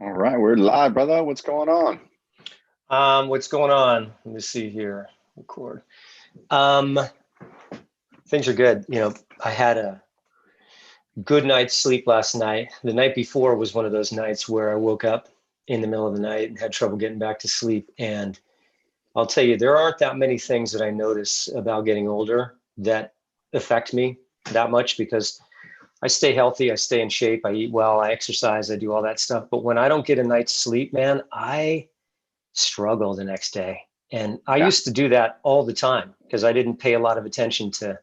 All right, we're live, brother. What's going on? What's going on? Let me see here. Record. Um, Things are good. I had a good night's sleep last night. The night before was one of those nights where I woke up in the middle of the night and had trouble getting back to sleep. And I'll tell you, there aren't that many things that I notice about getting older that affect me that much because I stay healthy, I stay in shape, I eat well, I exercise, I do all that stuff. But when I don't get a night's sleep, man, I struggle the next day. And I Yeah. used to do that all the time because I didn't pay a lot of attention to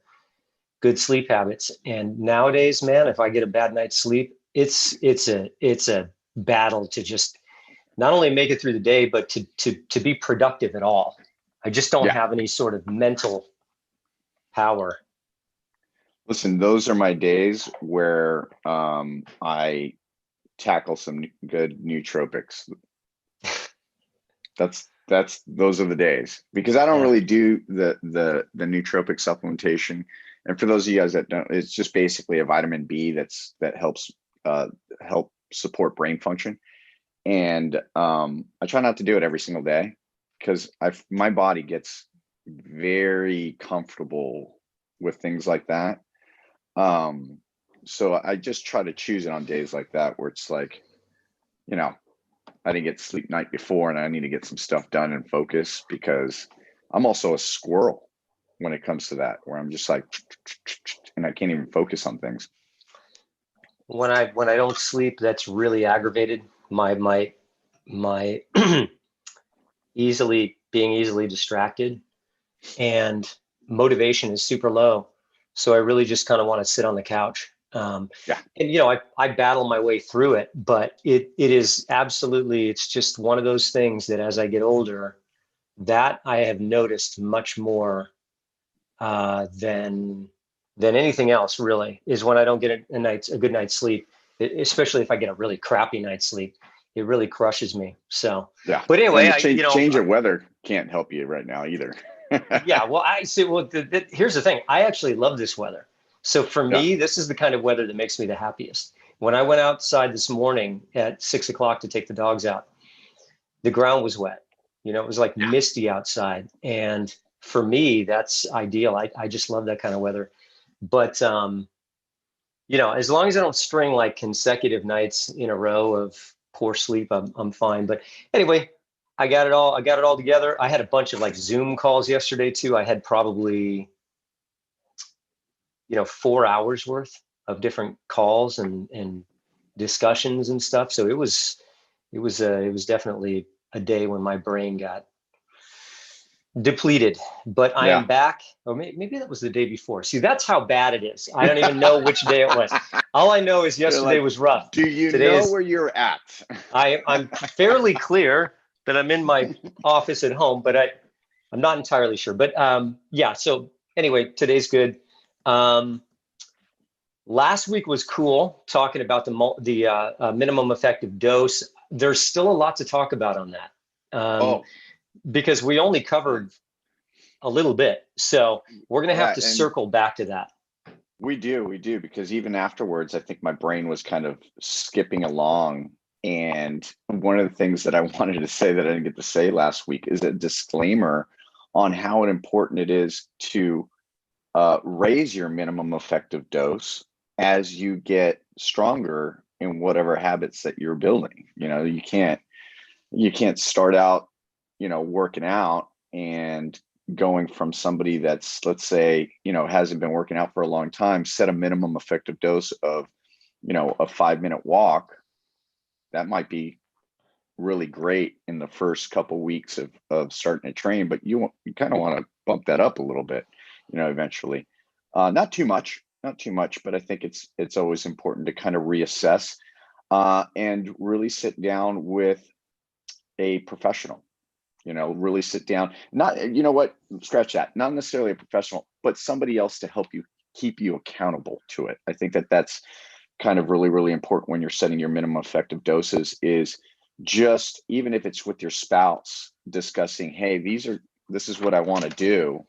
good sleep habits. And nowadays, man, if I get a bad night's sleep, it's a battle to just not only make it through the day, but to be productive at all. I just don't Yeah. have any sort of mental power. Listen, those are my days where I tackle some good nootropics. That's those are the days because I don't Yeah. really do the nootropic supplementation. And for those of you guys that don't, it's just basically a vitamin B that helps uh help support brain function. And I try not to do it every single day because I my body gets very comfortable with things like that. Um, so I just try to choose it on days like that where it's like, you know, I didn't get sleep night before and I need to get some stuff done and focus because I'm also a squirrel when it comes to that, where I'm just like, and I can't even focus on things. When I don't sleep, that's really aggravated. My easily distracted and motivation is super low. So I really just kind of want to sit on the couch. Yeah. And I battle my way through it, but it is absolutely, it's just one of those things that as I get older, that I have noticed much more than anything else really is when I don't get a good night's sleep, especially if I get a really crappy night's sleep, it really crushes me. So, Yeah. but anyway, And the change of weather can't help you right now either. yeah, well, I see. Well, here's the thing. I actually love this weather. So for Yeah. me, this is the kind of weather that makes me the happiest. When I went outside this morning at 6 o'clock to take the dogs out, the ground was wet. It was like Yeah. misty outside. And for me, that's ideal. I just love that kind of weather. But, as long as I don't string like consecutive nights in a row of poor sleep, I'm fine. But anyway, I got it all together. I had a bunch of like Zoom calls yesterday too. I had probably 4 hours worth of different calls and discussions and stuff. So it was definitely a day when my brain got depleted. But I Yeah. am back. Or maybe that was the day before. See, that's how bad it is. I don't even know which day it was. All I know is You're yesterday like, was rough. do you Today know is where you're at? I'm fairly clear that I'm in my office at home, but I'm not entirely sure. But yeah. So anyway, today's good. Um, Last week was cool talking about the minimum effective dose. There's still a lot to talk about on that Oh, because we only covered a little bit. So we're going to have yeah. to And circle back to that. we do, because even afterwards, I think my brain was kind of skipping along. And one of the things that I wanted to say that I didn't get to say last week is a disclaimer on how important it is to raise your minimum effective dose as you get stronger in whatever habits that you're building. You can't start out, working out and going from somebody that's, let's say, hasn't been working out for a long time, set a minimum effective dose of, a 5-minute walk. That might be really great in the first couple weeks of starting to train, but you kind of want to bump that up a little bit, eventually. Not too much, not too much, but I think it's always important to kind of reassess and really sit down with a professional. Really sit down. Not, what, scratch that. Not necessarily a professional, but somebody else to help you keep you accountable to it. I think that that's kind of really, really important when you're setting your minimum effective doses. Is just, even if it's with your spouse, discussing, hey, this is what I want to do.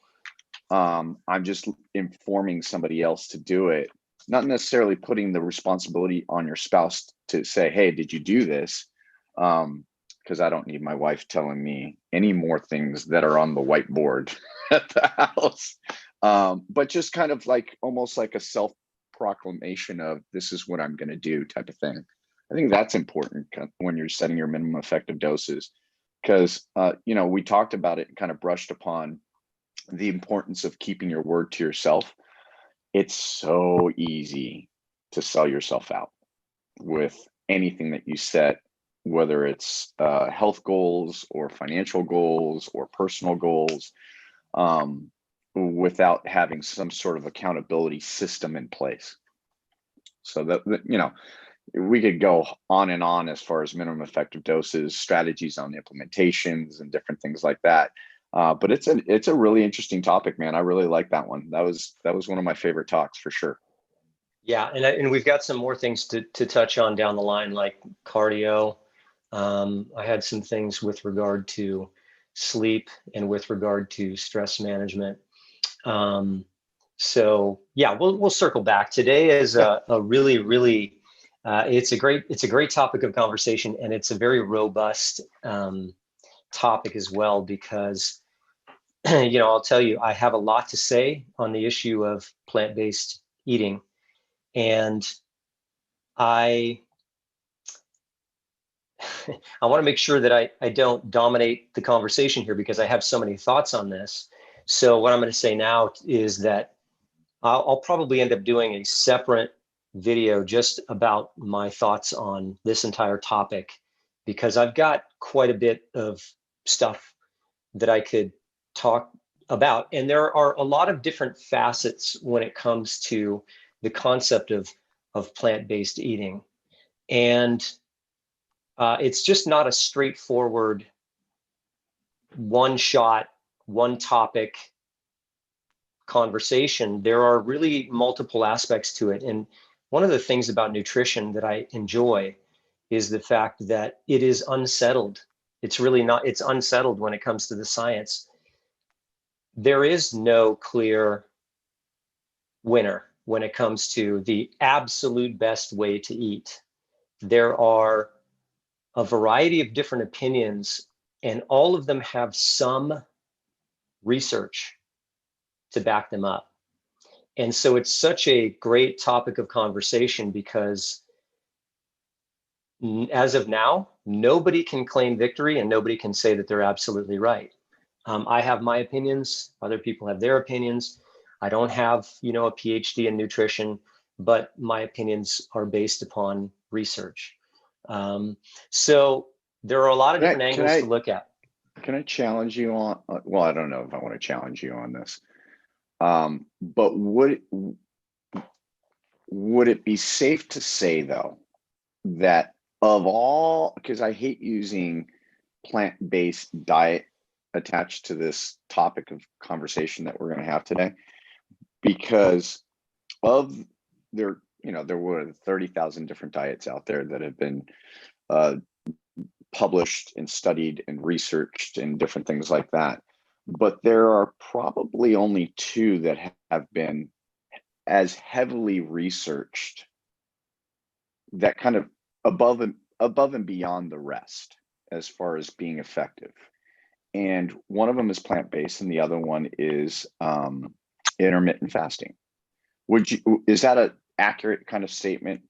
I'm just informing somebody else to do it, not necessarily putting the responsibility on your spouse to say, hey, did you do this? Because I don't need my wife telling me any more things that are on the whiteboard at the house. But just kind of like almost like a self proclamation of this is what I'm going to do type of thing. I think that's important when you're setting your minimum effective doses, because we talked about it and kind of brushed upon the importance of keeping your word to yourself. It's so easy to sell yourself out with anything that you set, whether it's health goals or financial goals or personal goals, without having some sort of accountability system in place. So that, we could go on and on as far as minimum effective doses, strategies on implementations, and different things like that. But it's a really interesting topic, man. I really like that one. That was one of my favorite talks for sure. Yeah, and we've got some more things to touch on down the line, like cardio. I had some things with regard to sleep and with regard to stress management. So yeah, we'll circle back. Today is a really, really it's a great topic of conversation, and it's a very robust topic as well, because I'll tell you, I have a lot to say on the issue of plant-based eating. And I want to make sure that I don't dominate the conversation here, because I have so many thoughts on this. So what I'm going to say now is that I'll probably end up doing a separate video just about my thoughts on this entire topic, because I've got quite a bit of stuff that I could talk about. And there are a lot of different facets when it comes to the concept of plant-based eating. And it's just not a straightforward one shot, one topic conversation. There are really multiple aspects to it. And one of the things about nutrition that I enjoy is the fact that it is unsettled. It's unsettled when it comes to the science. There is no clear winner when it comes to the absolute best way to eat. There are a variety of different opinions, and all of them have some research to back them up. And so it's such a great topic of conversation, because as of now, nobody can claim victory and nobody can say that they're absolutely right. I have my opinions, other people have their opinions. I don't have, a PhD in nutrition, but my opinions are based upon research. So there are a lot of different angles to look at. Can I challenge you on? Well, I don't know if I want to challenge you on this, but would it be safe to say, though, that of all, because I hate using plant-based diet attached to this topic of conversation that we're going to have today, because of there were 30,000 different diets out there that have been published and studied and researched and different things like that. But there are probably only two that have been as heavily researched, that kind of above and beyond the rest as far as being effective. And one of them is plant-based and the other one is intermittent fasting. Is that an accurate kind of statement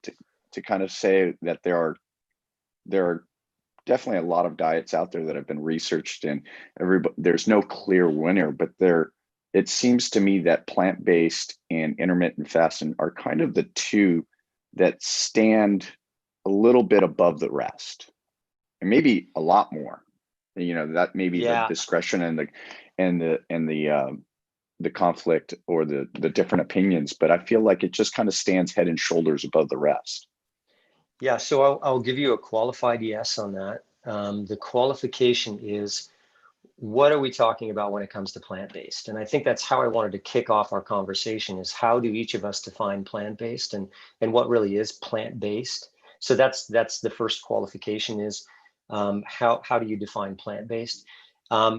to kind of say that there are definitely a lot of diets out there that have been researched, and there's no clear winner, but it seems to me that plant-based and intermittent fasting are kind of the two that stand a little bit above the rest, and maybe a lot more. That may be the discretion and the conflict or the different opinions, but I feel like it just kind of stands head and shoulders above the rest. Yeah, so I'll give you a qualified yes on that. The qualification is, what are we talking about when it comes to plant-based? And I think that's how I wanted to kick off our conversation, is how do each of us define plant-based, and what really is plant-based? So that's the first qualification, is how do you define plant-based?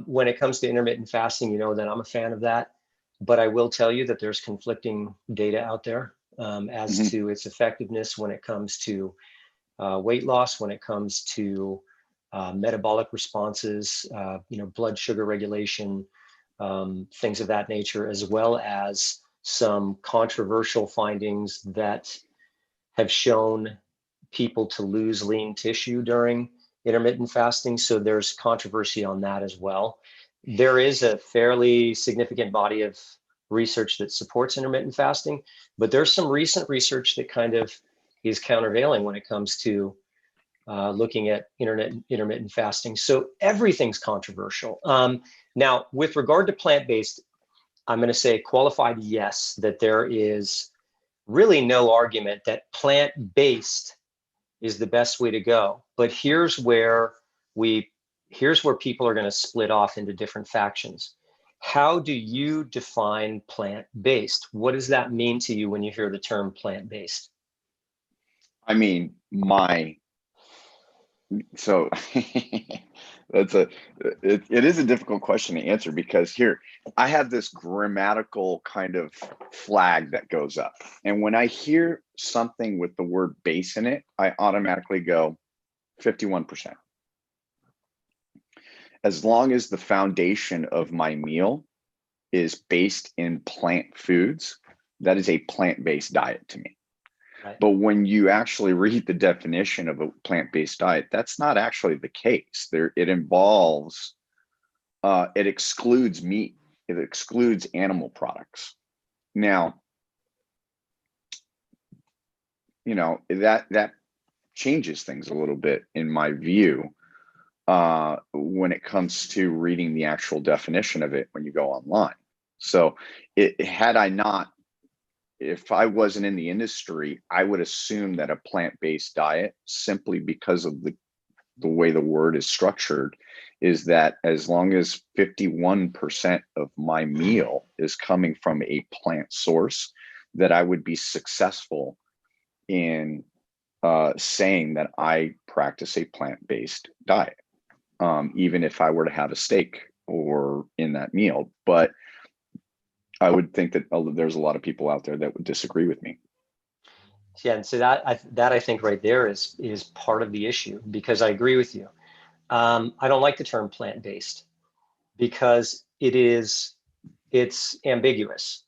When it comes to intermittent fasting, that I'm a fan of that, but I will tell you that there's conflicting data out there as to its effectiveness when it comes to weight loss, when it comes to metabolic responses, blood sugar regulation, things of that nature, as well as some controversial findings that have shown people to lose lean tissue during intermittent fasting. So there's controversy on that as well. There is a fairly significant body of research that supports intermittent fasting, but there's some recent research that kind of is countervailing when it comes to looking at intermittent fasting. So everything's controversial. Now, with regard to plant-based, I'm going to say qualified yes, that there is really no argument that plant-based is the best way to go. But here's where people are going to split off into different factions. How do you define plant-based? What does that mean to you when you hear the term plant-based? I mean, so it is a difficult question to answer, because here I have this grammatical kind of flag that goes up, and when I hear something with the word base in it, I automatically go 51%. As long as the foundation of my meal is based in plant foods, that is a plant-based diet to me. Right. But when you actually read the definition of a plant-based diet, that's not actually the case. It involves, it excludes meat, it excludes animal products. Now, that changes things a little bit in my view when it comes to reading the actual definition of it when you go online. So if I wasn't in the industry, I would assume that a plant-based diet, simply because of the way the word is structured, is that as long as 51% of my meal is coming from a plant source, that I would be successful in saying that I practice a plant-based diet, even if I were to have a steak or in that meal. But I would think that there's a lot of people out there that would disagree with me. Yeah, and so that I think right there is part of the issue, because I agree with you. I don't like the term plant-based because it's ambiguous.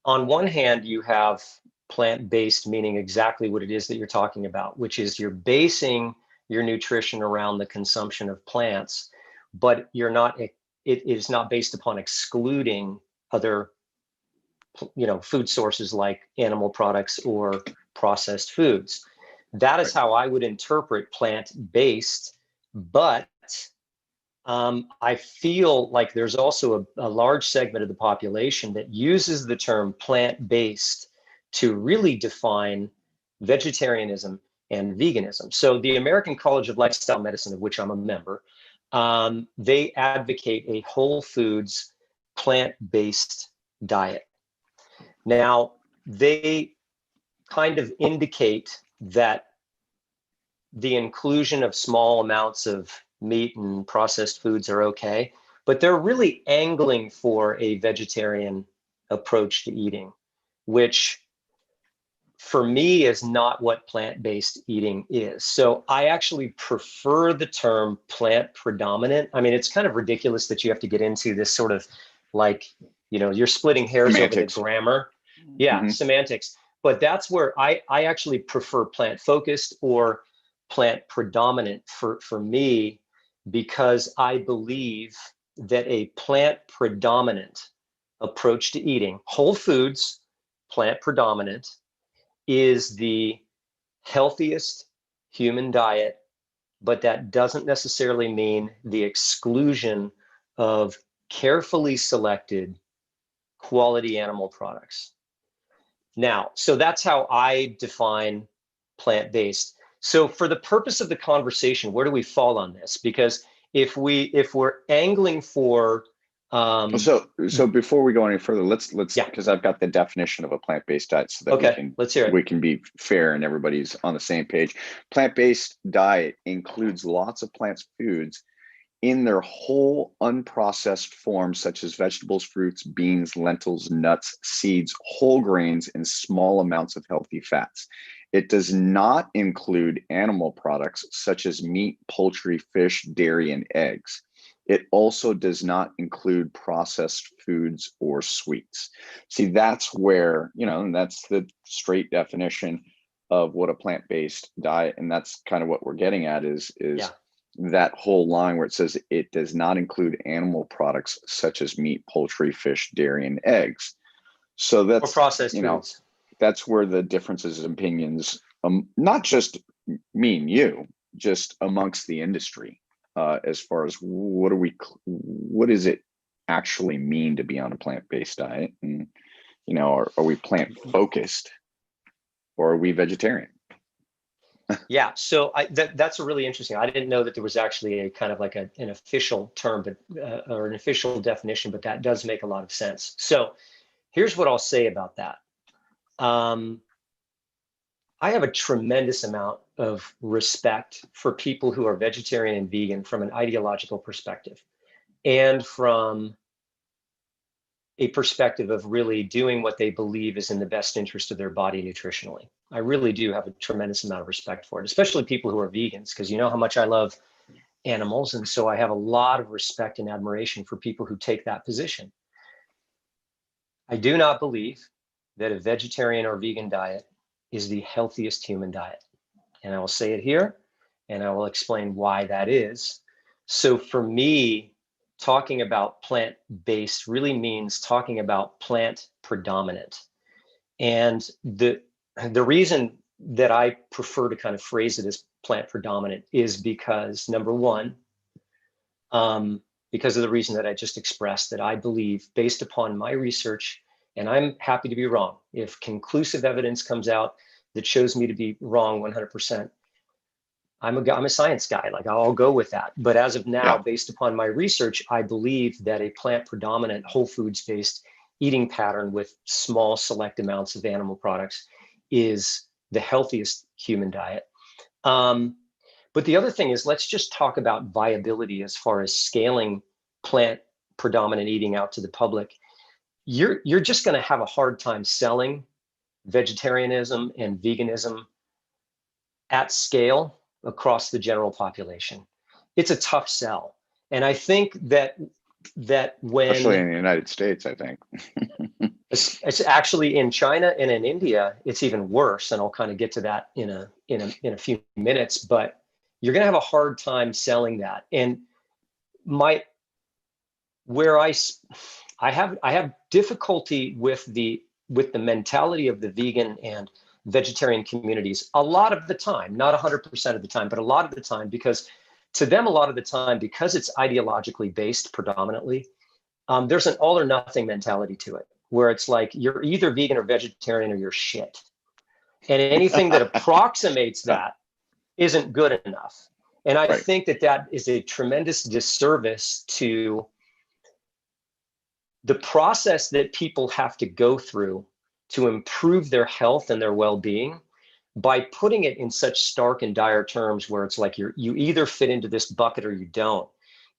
On one hand, you have plant-based meaning exactly what it is that you're talking about, which is you're basing your nutrition around the consumption of plants, but it is not based upon excluding other food sources like animal products or processed foods. That is how I would interpret plant-based. But I feel like there's also a large segment of the population that uses the term plant-based to really define vegetarianism and veganism. So the American College of Lifestyle Medicine, of which I'm a member, they advocate a whole foods plant-based diet. Now, they kind of indicate that the inclusion of small amounts of meat and processed foods are okay, but they're really angling for a vegetarian approach to eating, which for me is not what plant-based eating is. So I actually prefer the term plant predominant. I mean, it's kind of ridiculous that you have to get into this sort of you're splitting hairs Semantics. over the grammar. Yeah, mm-hmm. Semantics. But that's where I actually prefer plant focused or plant predominant for me, because I believe that a plant predominant approach to eating, whole foods, plant predominant, is the healthiest human diet, but that doesn't necessarily mean the exclusion of carefully selected quality animal products. Now, so that's how I define plant-based. So for the purpose of the conversation, where do we fall on this? Because if we're angling for so before we go any further, let's because I've got the definition of a plant-based diet, so that let's hear it. We can be fair and everybody's on the same page. Plant-based diet includes lots of plant foods in their whole unprocessed forms, such as vegetables, fruits, beans, lentils, nuts, seeds, whole grains, and small amounts of healthy fats. It does not include animal products such as meat, poultry, fish, dairy, and eggs. It also does not include processed foods or sweets. See, that's where, and that's the straight definition of what a plant-based diet, and that's kind of what we're getting at is that whole line where it says it does not include animal products such as meat, poultry, fish, dairy, and eggs. So that's, or processed foods. That's where the differences in opinions, not just me and you, just amongst the industry, as far as what does it actually mean to be on a plant-based diet? And, are we plant-focused or are we vegetarian? Yeah, so that's a really interesting. I didn't know that there was actually a kind of like an official term, but or an official definition, but that does make a lot of sense. So here's what I'll say about that. I have a tremendous amount of respect for people who are vegetarian and vegan from an ideological perspective, and from a perspective of really doing what they believe is in the best interest of their body nutritionally. I really do have a tremendous amount of respect for it, especially people who are vegans, because you know how much I love animals. And so I have a lot of respect and admiration for people who take that position. I do not believe that a vegetarian or vegan diet is the healthiest human diet. And I will say it here, and I will explain why that is. So for me, talking about plant-based really means talking about plant predominant. And the reason that I prefer to kind of phrase it as plant predominant is because, number one, because of the reason that I just expressed, that I believe, based upon my research, and I'm happy to be wrong. If conclusive evidence comes out that shows me to be wrong 100%, I'm a science guy, like I'll go with that. But as of now, based upon my research, I believe that a plant predominant, whole foods based eating pattern with small select amounts of animal products is the healthiest human diet. But the other thing is, let's just talk about viability as far as scaling plant predominant eating out to the public. You're just going to have a hard time selling vegetarianism and veganism at scale across the general population. It's a tough sell. And I think that when, especially in the United States, I think it's actually in China and in India, it's even worse. And I'll kind of get to that in a few minutes, but you're going to have a hard time selling that. And where I have difficulty with the mentality of the vegan and vegetarian communities a lot of the time, not 100% of the time, but a lot of the time, because to them, a lot of the time, because it's ideologically based predominantly, there's an all or nothing mentality to it, where it's like, you're either vegan or vegetarian or you're shit. And anything that approximates that isn't good enough. And I think that is a tremendous disservice to the process that people have to go through to improve their health and their well-being by putting it in such stark and dire terms where it's like you either fit into this bucket or you don't,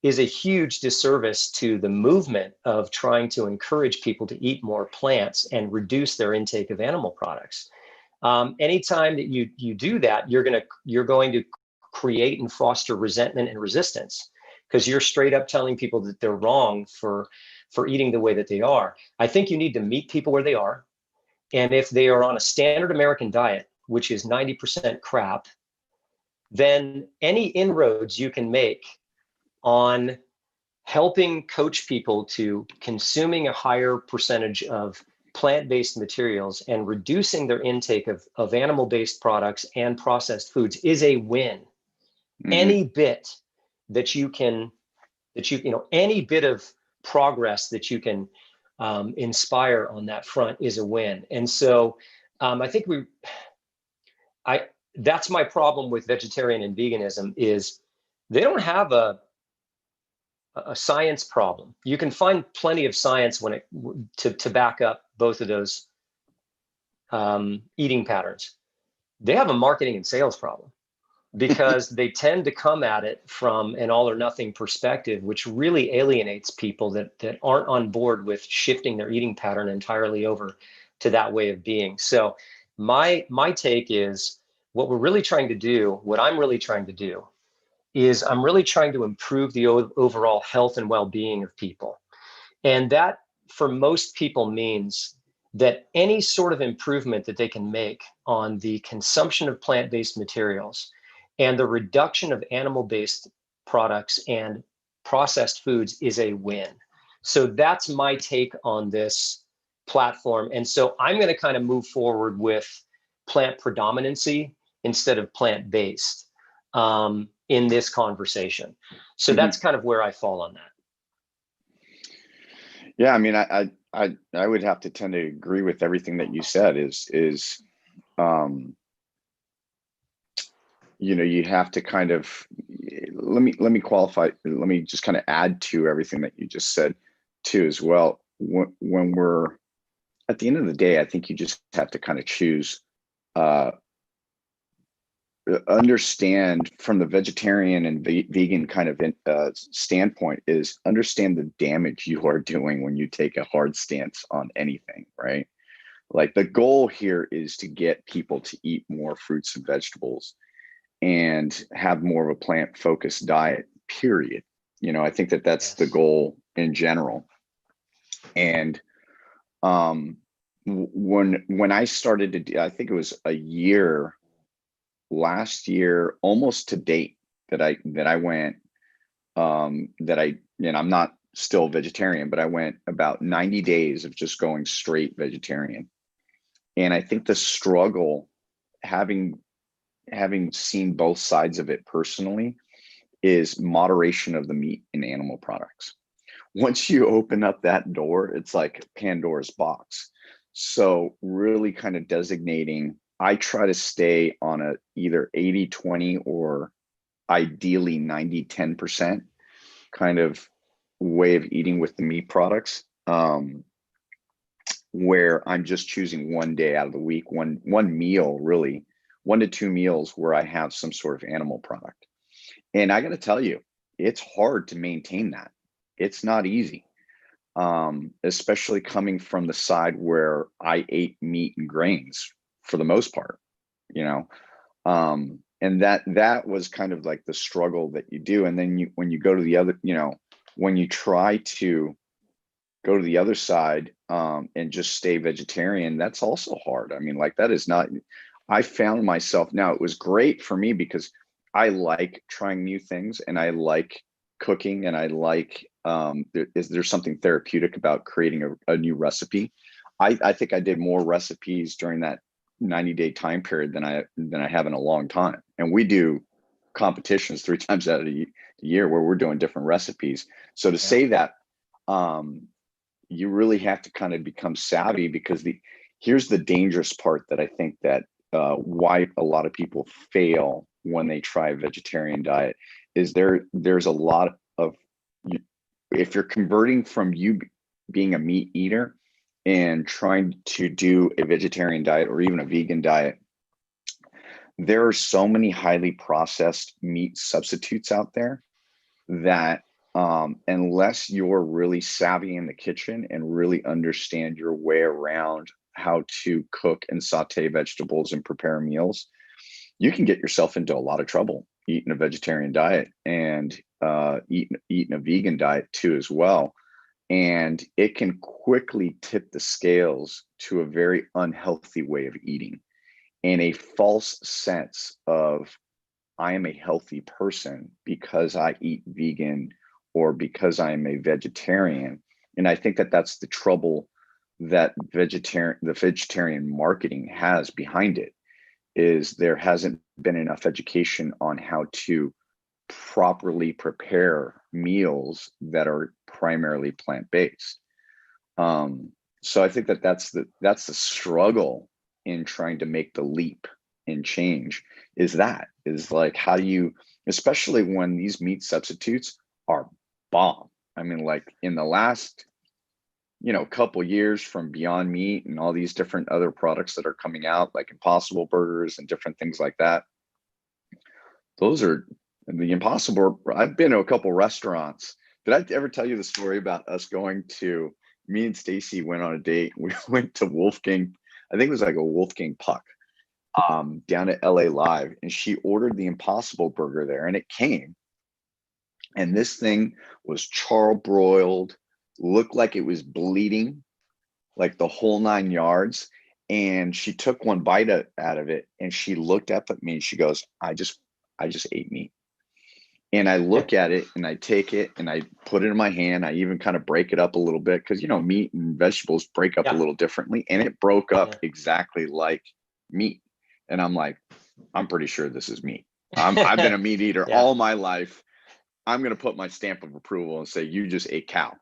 is a huge disservice to the movement of trying to encourage people to eat more plants and reduce their intake of animal products. Anytime that you do that, you're going to create and foster resentment and resistance, because you're straight up telling people that they're wrong for eating the way that they are. I think you need to meet people where they are. And if they are on a standard American diet, which is 90% crap, then any inroads you can make on helping coach people to consuming a higher percentage of plant-based materials and reducing their intake of animal-based products and processed foods is a win. Mm-hmm. Any bit that you can, any bit of progress that you can inspire on that front is a win. And so I think that's my problem with vegetarian and veganism, is they don't have a science problem. You can find plenty of science to back up both of those eating patterns. They have a marketing and sales problem, because they tend to come at it from an all or nothing perspective, which really alienates people that aren't on board with shifting their eating pattern entirely over to that way of being. So My take is what we're really trying to do, what I'm really trying to do is I'm really trying to improve the overall health and well-being of people. And that for most people means that any sort of improvement that they can make on the consumption of plant-based materials and the reduction of animal-based products and processed foods is a win. So that's my take on this platform. And so I'm going to kind of move forward with plant predominancy instead of plant-based in this conversation. So that's kind of where I fall on that. Yeah, I mean, I would have to tend to agree with everything that you said. You know, you have to kind of let me qualify. Let me just kind of add to everything that you just said too as well. When we're at the end of the day, I think you just have to kind of choose. Understand from the vegetarian and vegan kind of standpoint is understand the damage you are doing when you take a hard stance on anything, right? Like the goal here is to get people to eat more fruits and vegetables and have more of a plant focused diet, period. You know, I think that that's the goal in general. And when I started to do, I think it was a year last year, almost to date, that I went and I'm not still vegetarian, but I went about 90 days of just going straight vegetarian. And I think the struggle, having seen both sides of it personally, is moderation of the meat and animal products. Once you open up that door, it's like Pandora's box. So really kind of designating, I try to stay on a either 80-20 or ideally 90-10% kind of way of eating with the meat products, where I'm just choosing one day out of the week, one meal, really 1 to 2 meals where I have some sort of animal product. And I got to tell you, it's hard to maintain that. It's not easy, especially coming from the side where I ate meat and grains for the most part, you know. And that was kind of like the struggle that you do. And then when you go to the other, you know, when you try to go to the other side and just stay vegetarian, that's also hard. I mean, like that is not, I found myself, now it was great for me because I like trying new things and I like cooking and I like, there's something therapeutic about creating a new recipe. I think I did more recipes during that 90-day time period than I have in a long time. And we do competitions 3 times out of the year where we're doing different recipes. So to say that, you really have to kind of become savvy, because here's the dangerous part that I think that why a lot of people fail when they try a vegetarian diet is there's a lot of, if you're converting from you being a meat eater and trying to do a vegetarian diet or even a vegan diet, there are so many highly processed meat substitutes out there that unless you're really savvy in the kitchen and really understand your way around how to cook and saute vegetables and prepare meals, you can get yourself into a lot of trouble eating a vegetarian diet and eating a vegan diet too as well. And it can quickly tip the scales to a very unhealthy way of eating and a false sense of, I am a healthy person because I eat vegan or because I am a vegetarian. And I think that that's the trouble that the vegetarian marketing has behind it, is there hasn't been enough education on how to properly prepare meals that are primarily plant-based. So I think that that's the struggle in trying to make the leap and change, is like, how do you, especially when these meat substitutes are bomb. I mean, like in the last, couple years, from Beyond Meat and all these different other products that are coming out, like Impossible Burgers and different things like that. Those are the Impossible. I've been to a couple restaurants. Did I ever tell you the story about us going to, me and Stacy went on a date. We went to Wolfgang I think it was like a Wolfgang Puck, down at LA Live, and she ordered the Impossible Burger there, and it came, and this thing was charbroiled, looked like it was bleeding, like the whole 9 yards. And she took one bite out of it, and she looked up at me and she goes, I just ate meat. And I look at it and I take it and I put it in my hand. I even kind of break it up a little bit because, meat and vegetables break up a little differently. And it broke up exactly like meat. And I'm like, I'm pretty sure this is meat. I've been a meat eater all my life. I'm going to put my stamp of approval and say, you just ate cow.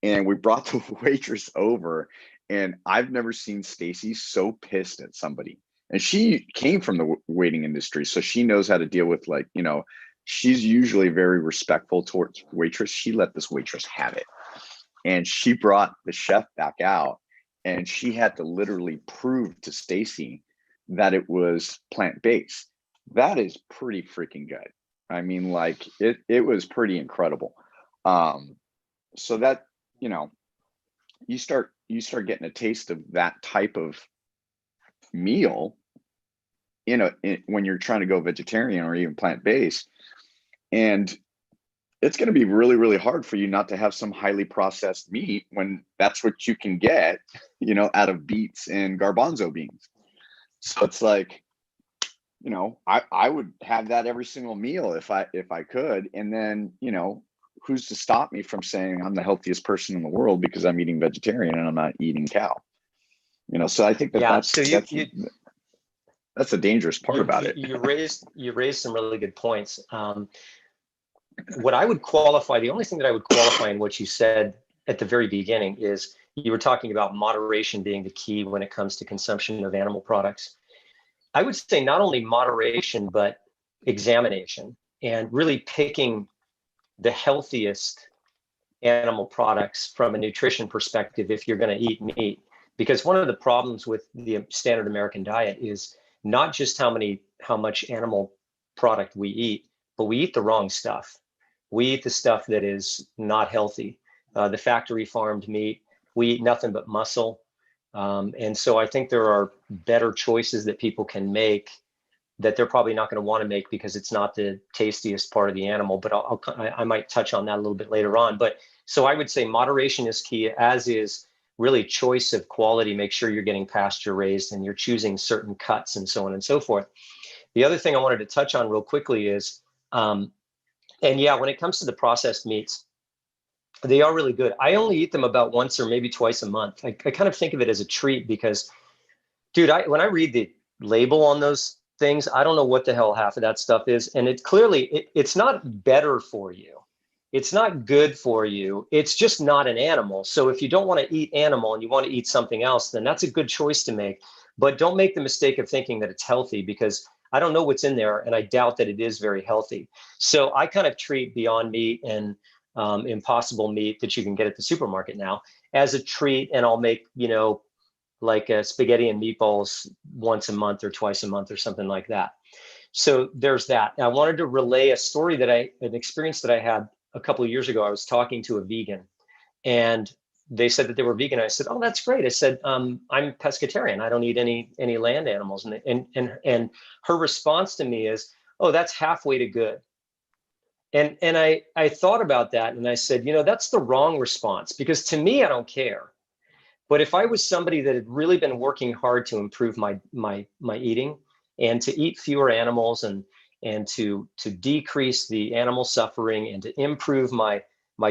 And we brought the waitress over, and I've never seen Stacy so pissed at somebody. And she came from the waiting industry, so she knows how to deal with, like, she's usually very respectful towards waitress. She let this waitress have it. And she brought the chef back out, and she had to literally prove to Stacy that it was plant-based. That is pretty freaking good. I mean, like, it was pretty incredible. So that, you start getting a taste of that type of meal, when you're trying to go vegetarian or even plant-based. And it's going to be really, really hard for you not to have some highly processed meat when that's what you can get, out of beets and garbanzo beans. So it's like, I would have that every single meal if I could. And then, who's to stop me from saying I'm the healthiest person in the world because I'm eating vegetarian and I'm not eating cow? So I think that's the dangerous part about it. You raised some really good points. What I would qualify, the only thing that I would qualify in what you said at the very beginning is you were talking about moderation being the key when it comes to consumption of animal products. I would say not only moderation, but examination, and really picking the healthiest animal products from a nutrition perspective if you're going to eat meat. Because one of the problems with the standard American diet is not just how much animal product we eat, but we eat the wrong stuff. We eat the stuff that is not healthy. The factory farmed meat, we eat nothing but muscle. And so I think there are better choices that people can make that they're probably not going to want to make because it's not the tastiest part of the animal. But I might touch on that a little bit later on. But so I would say moderation is key, as is really choice of quality. Make sure you're getting pasture raised and you're choosing certain cuts and so on and so forth. The other thing I wanted to touch on real quickly is, when it comes to the processed meats, they are really good. I only eat them about once or maybe twice a month. I kind of think of it as a treat because, dude, when I read the label on those things, I don't know what the hell half of that stuff is. And it's not better for you. It's not good for you. It's just not an animal. So if you don't want to eat animal and you want to eat something else, then that's a good choice to make. But don't make the mistake of thinking that it's healthy, because I don't know what's in there, and I doubt that it is very healthy. So I kind of treat Beyond Meat and Impossible Meat that you can get at the supermarket now as a treat, and I'll make, like spaghetti and meatballs once a month or twice a month or something like that. So there's that. I wanted to relay an experience that I had a couple of years ago. I was talking to a vegan, and they said that they were vegan. I said, "Oh, that's great." I said, "I'm pescatarian. I don't eat any land animals." And her response to me is, "Oh, that's halfway to good." And I thought about that, and I said, that's the wrong response, because to me, I don't care. But if I was somebody that had really been working hard to improve my eating and to eat fewer animals and to decrease the animal suffering and to improve my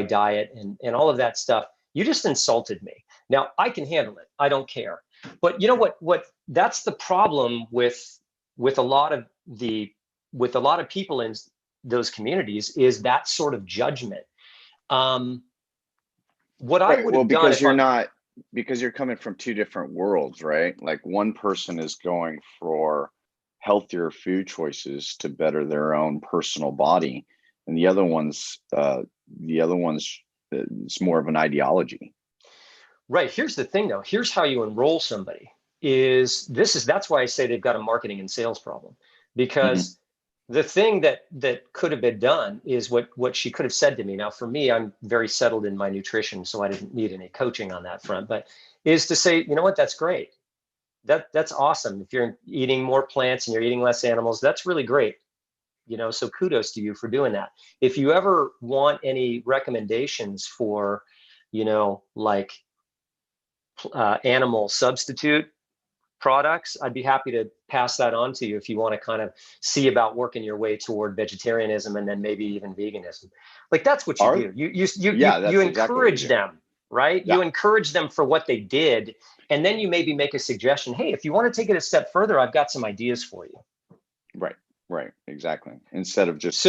diet and all of that stuff, you just insulted me. Now I can handle it. I don't care. But you know what that's the problem with a lot of people in those communities, is that sort of judgment. What I would have done, because you're coming from two different worlds, right? Like, one person is going for healthier food choices to better their own personal body, and the other one's it's more of an ideology. Right. Here's the thing, though. Here's how you enroll somebody. That's why I say they've got a marketing and sales problem, because the thing that could have been done is what she could have said to me. Now, for me, I'm very settled in my nutrition, so I didn't need any coaching on that front, but is to say, you know what, that's great. that's awesome. If you're eating more plants and you're eating less animals, that's really great. So kudos to you for doing that. If you ever want any recommendations for, like animal substitute products, I'd be happy to pass that on to you if you want to kind of see about working your way toward vegetarianism and then maybe even veganism. Like that's what you do. You encourage them, right? Yeah. You encourage them for what they did, and then you maybe make a suggestion. Hey, if you want to take it a step further, I've got some ideas for you. Right, exactly. Instead of just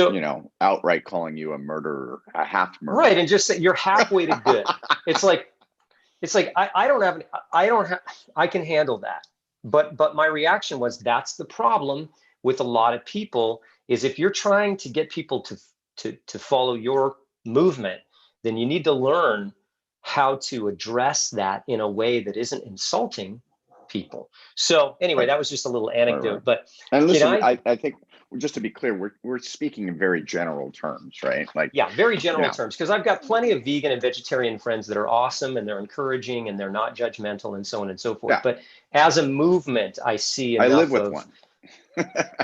outright calling you a murderer, a half murderer. Right, and just say you're halfway to good. It's like I can handle that. But my reaction was, that's the problem with a lot of people, is if you're trying to get people to follow your movement, then you need to learn how to address that in a way that isn't insulting people. So anyway, that was just a little anecdote. But and listen, I think, just to be clear, we're speaking in very general terms, right? Like, yeah, very general terms, because I've got plenty of vegan and vegetarian friends that are awesome, and they're encouraging, and they're not judgmental, and so on and so forth. Yeah. But as a movement, I see enough. I live with one.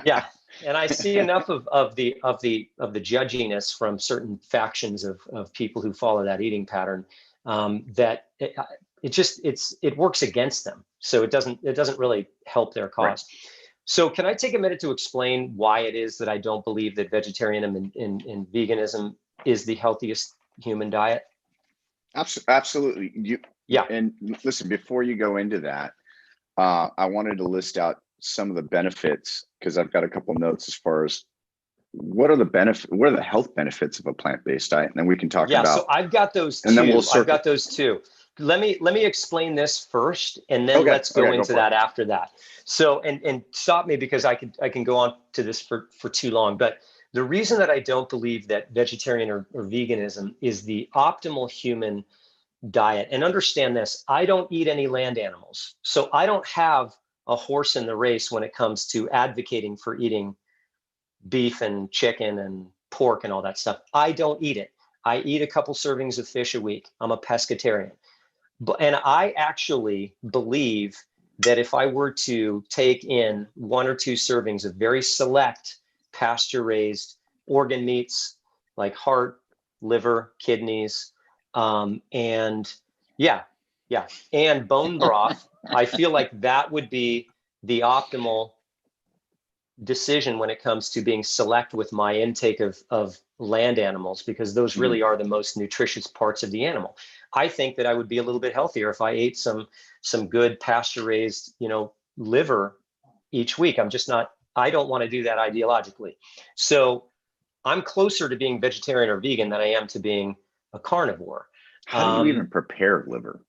Yeah, and I see enough of the judginess from certain factions of people who follow that eating pattern, that it works against them. So it doesn't really help their cause. Right. So can I take a minute to explain why it is that I don't believe that vegetarianism and veganism is the healthiest human diet? Absolutely. Yeah. And listen, before you go into that, I wanted to list out some of the benefits, because I've got a couple notes as far as what are the health benefits of a plant-based diet, and then we can talk about. Yeah, so I've got those too. I've got those too. Let me explain this first, and then let's go into that after that. So, and stop me, because I can go on to this for too long. But the reason that I don't believe that vegetarian or veganism is the optimal human diet, and understand this, I don't eat any land animals. So I don't have a horse in the race when it comes to advocating for eating beef and chicken and pork and all that stuff. I don't eat it. I eat a couple servings of fish a week. I'm a pescatarian. And I actually believe that if I were to take in 1 or 2 servings of very select pasture-raised organ meats like heart, liver, kidneys, and bone broth, I feel like that would be the optimal decision when it comes to being select with my intake of land animals, because those really are the most nutritious parts of the animal. I think that I would be a little bit healthier if I ate some good pasture-raised, liver each week. I don't want to do that ideologically. So I'm closer to being vegetarian or vegan than I am to being a carnivore. How do you even prepare liver?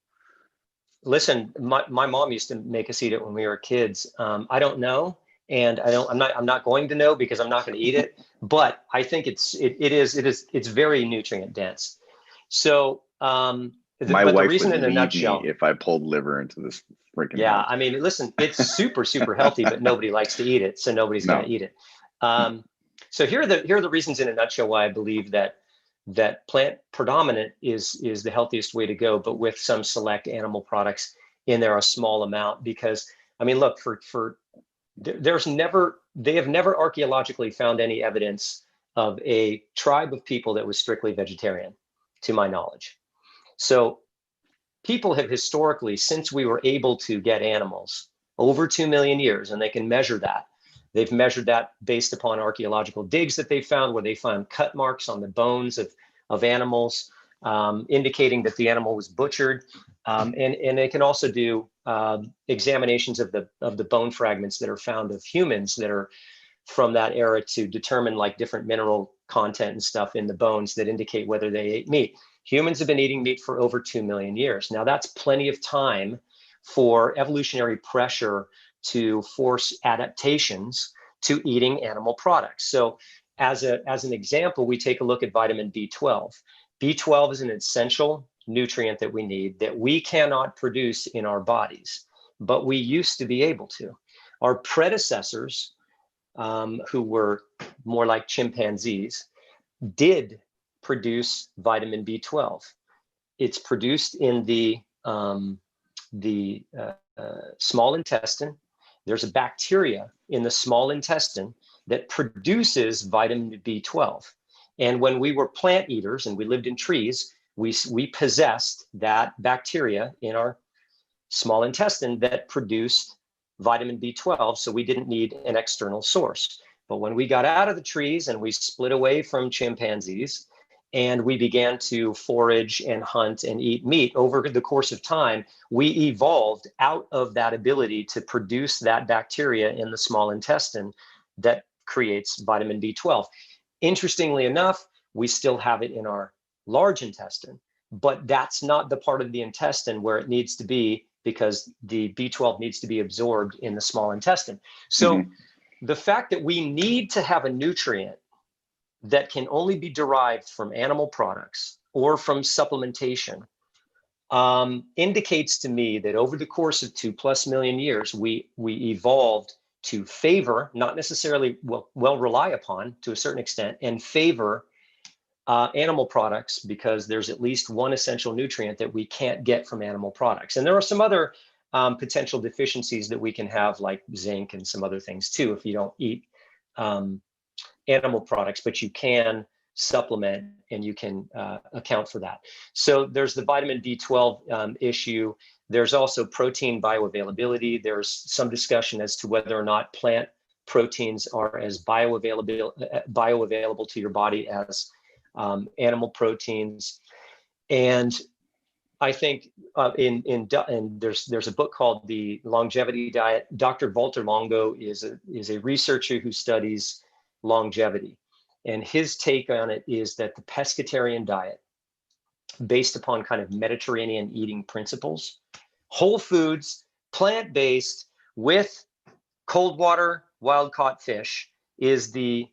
Listen, my mom used to make us eat it when we were kids. I don't know. And I'm not going to know, because I'm not going to eat it, but I think it's very nutrient dense. So, my wife would leave me if I pulled liver into this freaking. Yeah. Mouth. I mean, listen, it's super, super healthy, but nobody likes to eat it. So nobody's going to eat it. So here are the reasons in a nutshell why I believe that plant predominant is the healthiest way to go, but with some select animal products in there, a small amount, because I mean, look, they have never archaeologically found any evidence of a tribe of people that was strictly vegetarian, to my knowledge. So people have historically, since we were able to get animals, over 2 million years, and they can measure that. They've measured that based upon archaeological digs that they found, where they found cut marks on the bones of animals, indicating that the animal was butchered. And they can also do examinations of the bone fragments that are found of humans that are from that era, to determine like different mineral content and stuff in the bones that indicate whether they ate meat. Humans have been eating meat for over 2 million years. Now that's plenty of time for evolutionary pressure to force adaptations to eating animal products. So as an example, we take a look at vitamin B12. B12 is an essential nutrient that we need, that we cannot produce in our bodies, but we used to be able to. Our predecessors, who were more like chimpanzees, did produce vitamin B12. It's produced in the small intestine. There's a bacteria in the small intestine that produces vitamin B12. And when we were plant eaters and we lived in trees, we possessed that bacteria in our small intestine that produced vitamin B12, so we didn't need an external source. But when we got out of the trees and we split away from chimpanzees and we began to forage and hunt and eat meat over the course of time, we evolved out of that ability to produce that bacteria in the small intestine that creates vitamin B12. Interestingly enough, we still have it in our large intestine, but that's not the part of the intestine where it needs to be, because the B12 needs to be absorbed in the small intestine. So the fact that we need to have a nutrient that can only be derived from animal products or from supplementation indicates to me that over the course of 2+ million years, we evolved to favor, not necessarily well rely upon to a certain extent, and favor animal products, because there's at least one essential nutrient that we can't get from animal products. And there are some other potential deficiencies that we can have, like zinc and some other things too, if you don't eat animal products, but you can supplement and you can account for that. So there's the vitamin B12 issue. There's also protein bioavailability. There's some discussion as to whether or not plant proteins are as bioavailable to your body as animal proteins. And I think there's a book called The Longevity Diet. Dr. Walter Longo is a researcher who studies longevity. And his take on it is that the pescatarian diet, based upon kind of Mediterranean eating principles, whole foods, plant-based, with cold water, wild-caught fish, is the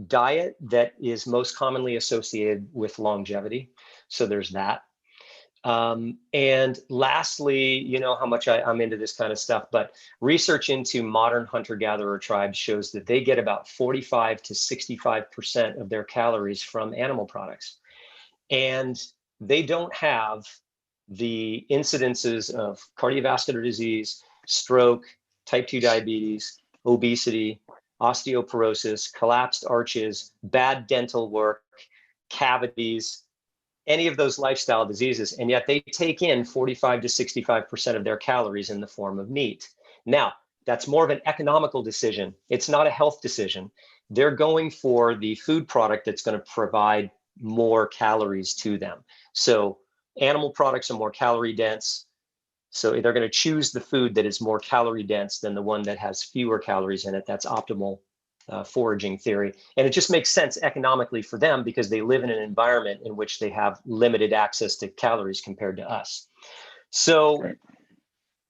diet that is most commonly associated with longevity. So there's that. And lastly, you know how much I'm into this kind of stuff, but research into modern hunter-gatherer tribes shows that they get about 45 to 65% of their calories from animal products. And they don't have the incidences of cardiovascular disease, stroke, type 2 diabetes, obesity, osteoporosis, collapsed arches, bad dental work, cavities, any of those lifestyle diseases, and yet they take in 45 to 65% of their calories in the form of meat. Now, that's more of an economical decision. It's not a health decision. They're going for the food product that's going to provide more calories to them. So animal products are more calorie dense. So they're going to choose the food that is more calorie dense than the one that has fewer calories in it. That's optimal foraging theory. And it just makes sense economically for them because they live in an environment in which they have limited access to calories compared to us. So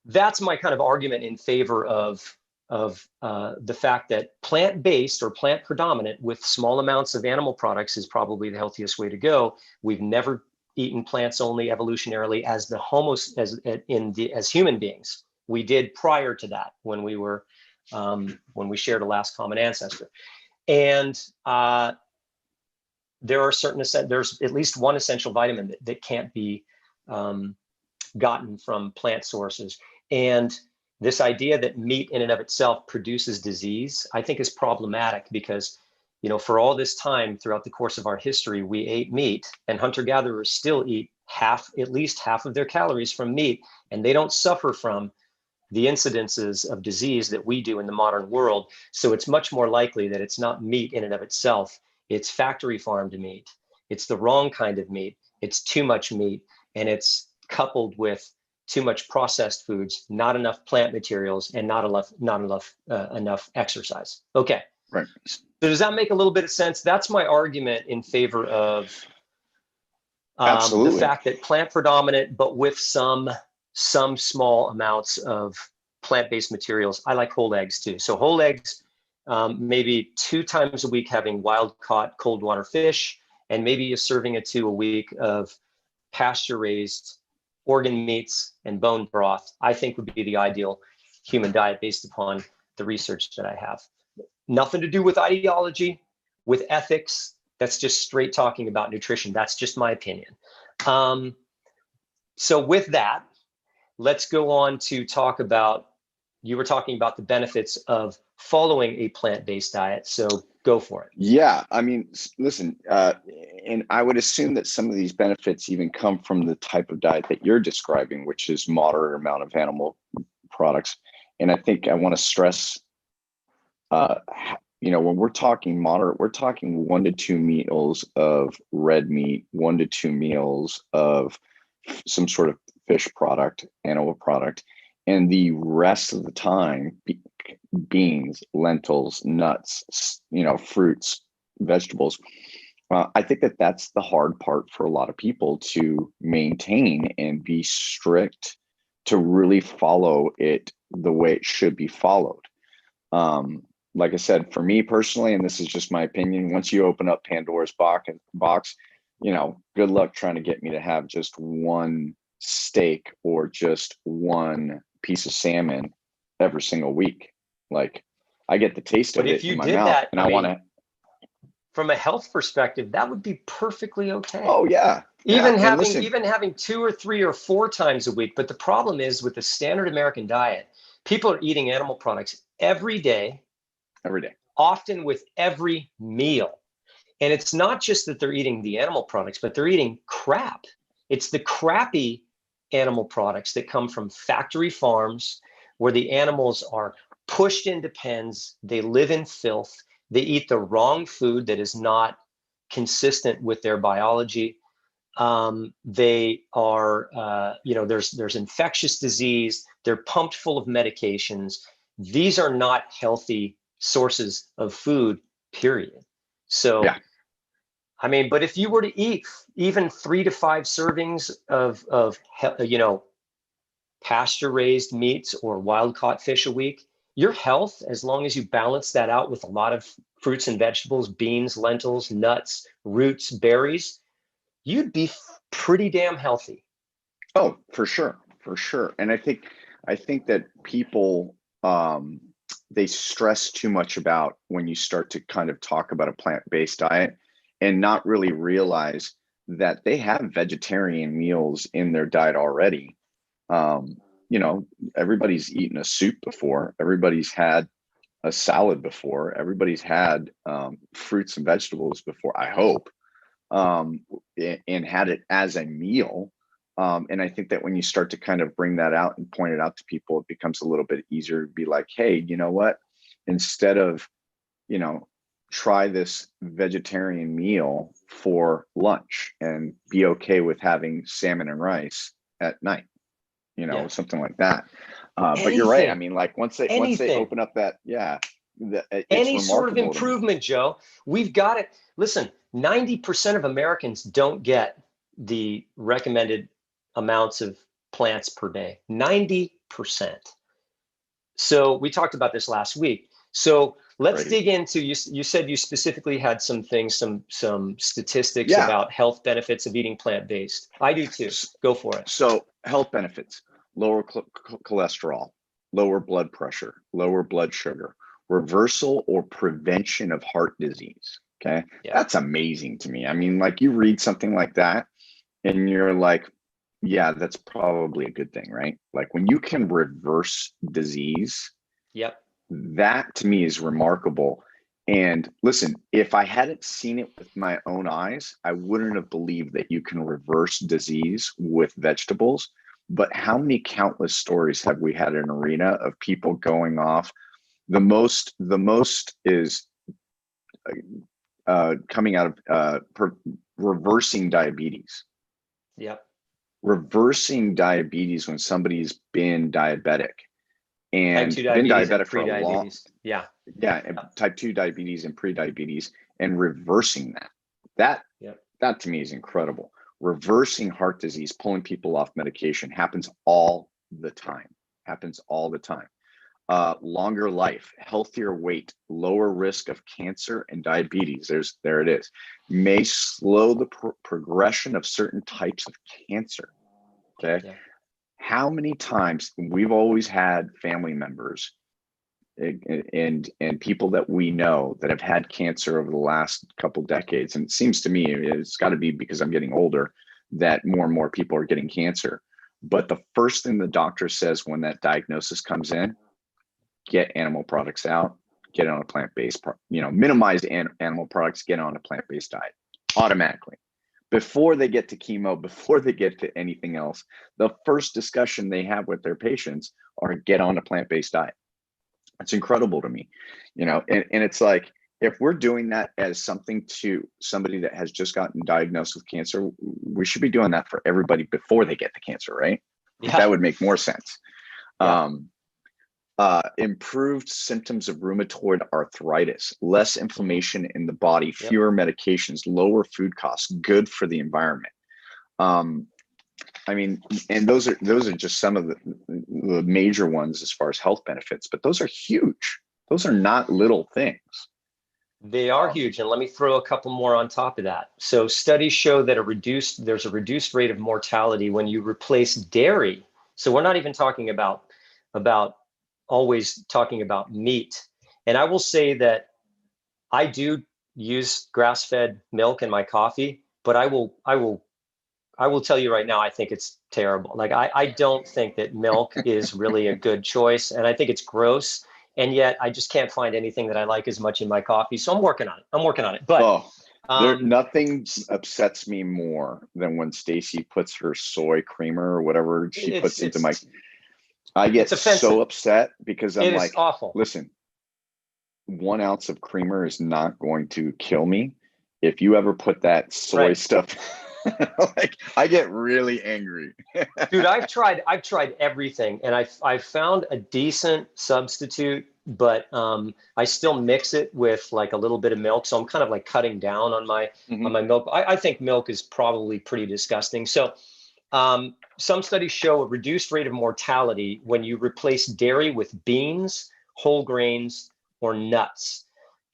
that's my kind of argument in favor of the fact that plant-based or plant predominant with small amounts of animal products is probably the healthiest way to go. We've never eaten plants only evolutionarily as as human beings. We did prior to that when we shared a last common ancestor. And there's at least one essential vitamin that can't be gotten from plant sources. And this idea that meat in and of itself produces disease, I think, is problematic because, you know, for all this time throughout the course of our history, we ate meat, and hunter-gatherers still eat at least half of their calories from meat, and they don't suffer from the incidences of disease that we do in the modern world. So it's much more likely that it's not meat in and of itself. It's factory farmed meat. It's the wrong kind of meat. It's too much meat, and it's coupled with too much processed foods, not enough plant materials, and not enough exercise. Okay. Right. So does that make a little bit of sense? That's my argument in favor of the fact that plant predominant, but with some small amounts of plant-based materials. I like whole eggs too. So whole eggs, maybe 2 times a week having wild-caught cold water fish, and maybe a serving or 2 a week of pasture-raised organ meats and bone broth, I think would be the ideal human diet based upon the research that I have. Nothing to do with ideology, with ethics. That's just straight talking about nutrition. That's just my opinion. So with that, let's go on to talk about, you were talking about the benefits of following a plant-based diet. So go for it. Yeah, I mean, listen, and I would assume that some of these benefits even come from the type of diet that you're describing, which is moderate amount of animal products. And I think I want to stress, when we're talking moderate, we're talking 1 to 2 meals of red meat, 1 to 2 meals of some sort of fish product, animal product, and the rest of the time, beans, lentils, nuts, fruits, vegetables. I think that that's the hard part for a lot of people to maintain and be strict, to really follow it the way it should be followed. Like I said, for me personally, and this is just my opinion, once you open up Pandora's box, good luck trying to get me to have just one steak or just one piece of salmon every single week. Like, I get the taste of it in my mouth, and I want to. From a health perspective, that would be perfectly okay. Oh yeah. Even having 2 or 3 or 4 times a week. But the problem is, with the standard American diet, people are eating animal products every day, often with every meal. And it's not just that they're eating the animal products, but they're eating crap. It's the crappy animal products that come from factory farms, where the animals are pushed into pens, they live in filth, they eat the wrong food that is not consistent with their biology. They are, there's infectious disease. They're pumped full of medications. These are not healthy sources of food, period. So, yeah. I mean, but if you were to eat even 3 to 5 servings of pasture-raised meats or wild-caught fish a week, your health, as long as you balance that out with a lot of fruits and vegetables, beans, lentils, nuts, roots, berries, you'd be pretty damn healthy. Oh, for sure. And I think that people, they stress too much about when you start to kind of talk about a plant-based diet and not really realize that they have vegetarian meals in their diet already. Everybody's eaten a soup before. Everybody's had a salad before. Everybody's had fruits and vegetables before, I hope, and had it as a meal. And I think that when you start to kind of bring that out and point it out to people, it becomes a little bit easier to be like, hey, you know what? Instead of, try this vegetarian meal for lunch and be okay with having salmon and rice at night. Something like that. But you're right. I mean, like once they open up that, any sort of improvement, Joe, we've got it. Listen, 90% of Americans don't get the recommended amounts of plants per day. 90%. So we talked about this last week. So let's dig into, you said you specifically had some things, some statistics about health benefits of eating plant-based. I do too. Go for it. So health benefits: lower cholesterol, lower blood pressure, lower blood sugar, reversal or prevention of heart disease. Okay. Yeah. That's amazing to me. I mean, like, you read something like that and you're like, yeah, that's probably a good thing, right? Like, when you can reverse disease, that to me is remarkable. And listen, if I hadn't seen it with my own eyes, I wouldn't have believed that you can reverse disease with vegetables. But how many countless stories have we had in arena of people going off? The most is coming out of reversing diabetes. Yep. Reversing diabetes when somebody's been diabetic and been diabetic for a long, type 2 diabetes and pre-diabetes, and reversing that to me is incredible. Reversing heart disease, pulling people off medication happens all the time. Longer life, healthier weight, lower risk of cancer and diabetes. There it is. May slow the progression of certain types of cancer. Okay. Yeah. How many times we've always had family members and people that we know that have had cancer over the last couple decades. And it seems to me it's got to be because I'm getting older that more and more people are getting cancer. But the first thing the doctor says when that diagnosis comes in, get animal products out, get on a plant-based, minimize animal products, get on a plant-based diet automatically. Before they get to chemo, before they get to anything else, the first discussion they have with their patients are get on a plant-based diet. It's incredible to me, and it's like, if we're doing that as something to somebody that has just gotten diagnosed with cancer, we should be doing that for everybody before they get the cancer, right? Yeah. That would make more sense. Yeah. Improved symptoms of rheumatoid arthritis, less inflammation in the body, fewer medications, lower food costs, good for the environment. I mean, and those are just some of the major ones as far as health benefits, but those are huge. Those are not little things. They are huge. And let me throw a couple more on top of that. So studies show that there's a reduced rate of mortality when you replace dairy. So we're not even talking about always talking about meat. And I will say that I do use grass-fed milk in my coffee, but I will tell you right now, I think it's terrible. Like, I don't think that milk is really a good choice, and I think it's gross. And yet I just can't find anything that I like as much in my coffee. So I'm working on it. But nothing upsets me more than when Stacy puts her soy creamer or whatever she puts into my, I get so upset because I'm like, awful. Listen, 1 ounce of creamer is not going to kill me. If you ever put that soy stuff, like, I get really angry. Dude, I've tried everything, and I've found a decent substitute, but I still mix it with like a little bit of milk. So I'm kind of like cutting down on my milk. I think milk is probably pretty disgusting. So some studies show a reduced rate of mortality when you replace dairy with beans, whole grains, or nuts.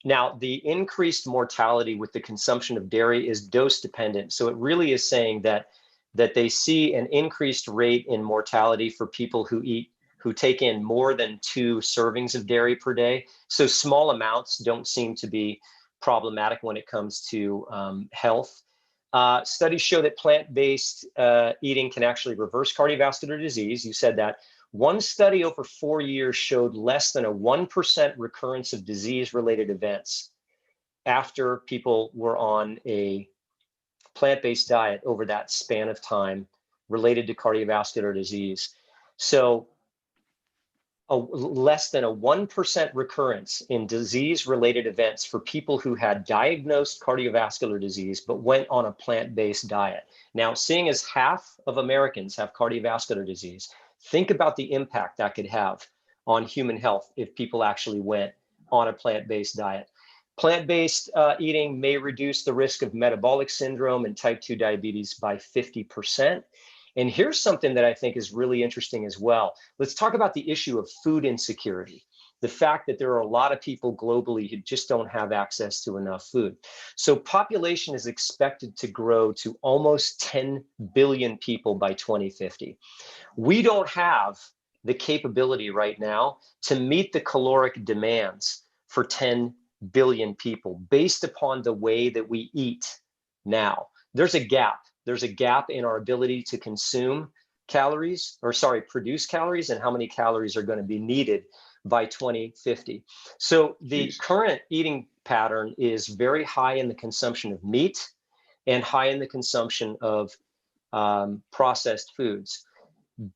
Now, the increased mortality with the consumption of dairy is dose dependent. So it really is saying that they see an increased rate in mortality for people who take in more than 2 servings of dairy per day. So small amounts don't seem to be problematic when it comes to health. Studies show that plant-based eating can actually reverse cardiovascular disease. You said that. One study over 4 years showed less than a 1% recurrence of disease-related events after people were on a plant-based diet over that span of time related to cardiovascular disease. So less than a 1% recurrence in disease-related events for people who had diagnosed cardiovascular disease but went on a plant-based diet. Now, seeing as half of Americans have cardiovascular disease, think about the impact that could have on human health if people actually went on a plant-based diet. Plant-based eating may reduce the risk of metabolic syndrome and type 2 diabetes by 50%. And here's something that I think is really interesting as well. Let's talk about the issue of food insecurity. The fact that there are a lot of people globally who just don't have access to enough food. So population is expected to grow to almost 10 billion people by 2050. We don't have the capability right now to meet the caloric demands for 10 billion people based upon the way that we eat now. There's a gap. There's a gap in our ability to produce calories and how many calories are going to be needed by 2050. So the current eating pattern is very high in the consumption of meat and high in the consumption of processed foods.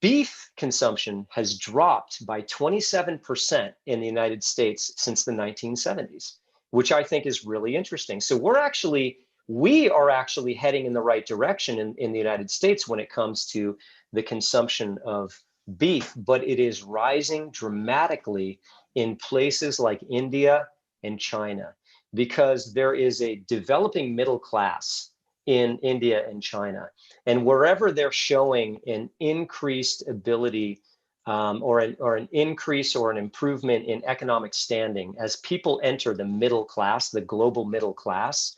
Beef consumption has dropped by 27% in the United States since the 1970s, which I think is really interesting. So we are actually heading in the right direction in the United States when it comes to the consumption of beef, but it is rising dramatically in places like India and China because there is a developing middle class in India and China. And wherever they're showing an increased ability or an increase or an improvement in economic standing, as people enter the middle class, the global middle class,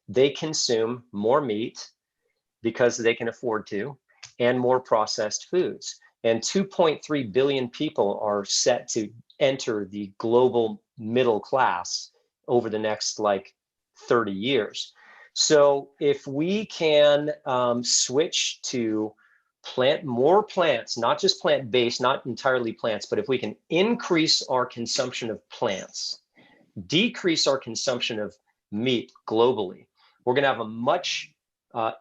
they consume more meat because they can afford to, and more processed foods. And 2.3 billion people are set to enter the global middle class over the next 30 years. So if we can switch to plant more plants, not just plant-based, not entirely plants, but if we can increase our consumption of plants, decrease our consumption of meat globally, we're going to have a much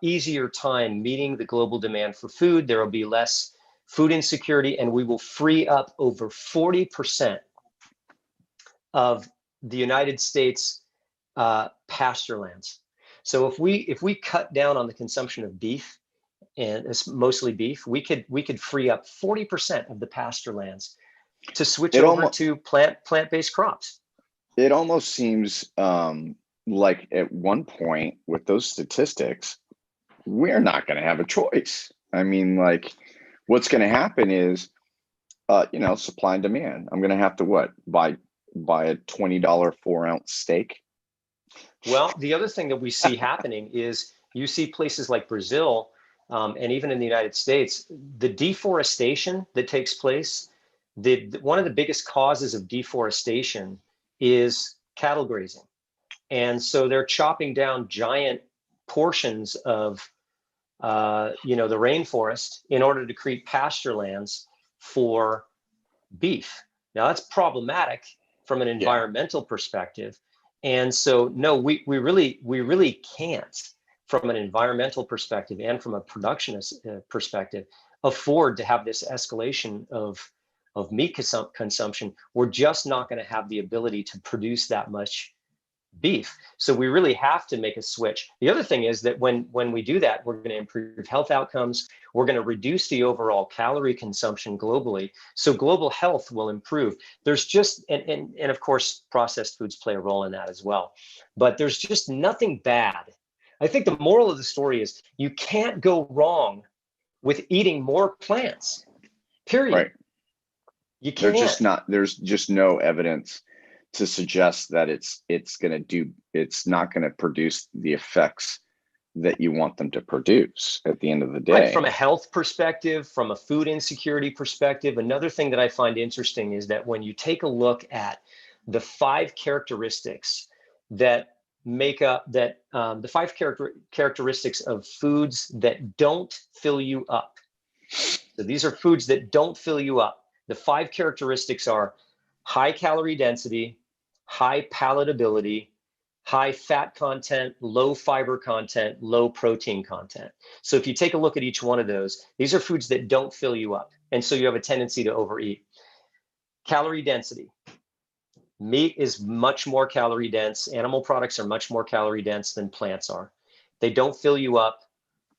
easier time meeting the global demand for food. There will be less food insecurity, and we will free up over 40% of the United States pasture lands. So if we cut down on the consumption of beef, and it's mostly beef, we could free up 40% of the pasture lands to switch over to plant-based crops. It almost seems like at one point with those statistics, we're not going to have a choice. I mean, like, what's going to happen is, supply and demand. I'm going to have to buy a $20 4-ounce steak. Well, the other thing that we see happening is you see places like Brazil, and even in the United States, the deforestation that takes place. One of the biggest causes of deforestation is cattle grazing. And so they're chopping down giant portions of the rainforest in order to create pasture lands for beef. Now that's problematic from an environmental perspective. And so no, we really can't, from an environmental perspective and from a productionist perspective, afford to have this escalation of meat consumption. We're just not going to have the ability to produce that much beef. So we really have to make a switch. The other thing is that when we do that, we're going to improve health outcomes. We're going to reduce the overall calorie consumption globally. So global health will improve. There's just, and of course, processed foods play a role in that as well. But there's just nothing bad. I think the moral of the story is you can't go wrong with eating more plants, period. Right. You can't. There's just no evidence to suggest that it's not going to produce the effects that you want them to produce at the end of the day. Right. From a health perspective, from a food insecurity perspective, another thing that I find interesting is that when you take a look at the 5 characteristics that make up the 5 characteristics of foods that don't fill you up. So these are foods that don't fill you up. The 5 characteristics are high calorie density, high palatability, high fat content, low fiber content, low protein content. So if you take a look at each one of those, these are foods that don't fill you up. And so you have a tendency to overeat. Calorie density. Meat is much more calorie dense. Animal products are much more calorie dense than plants are. They don't fill you up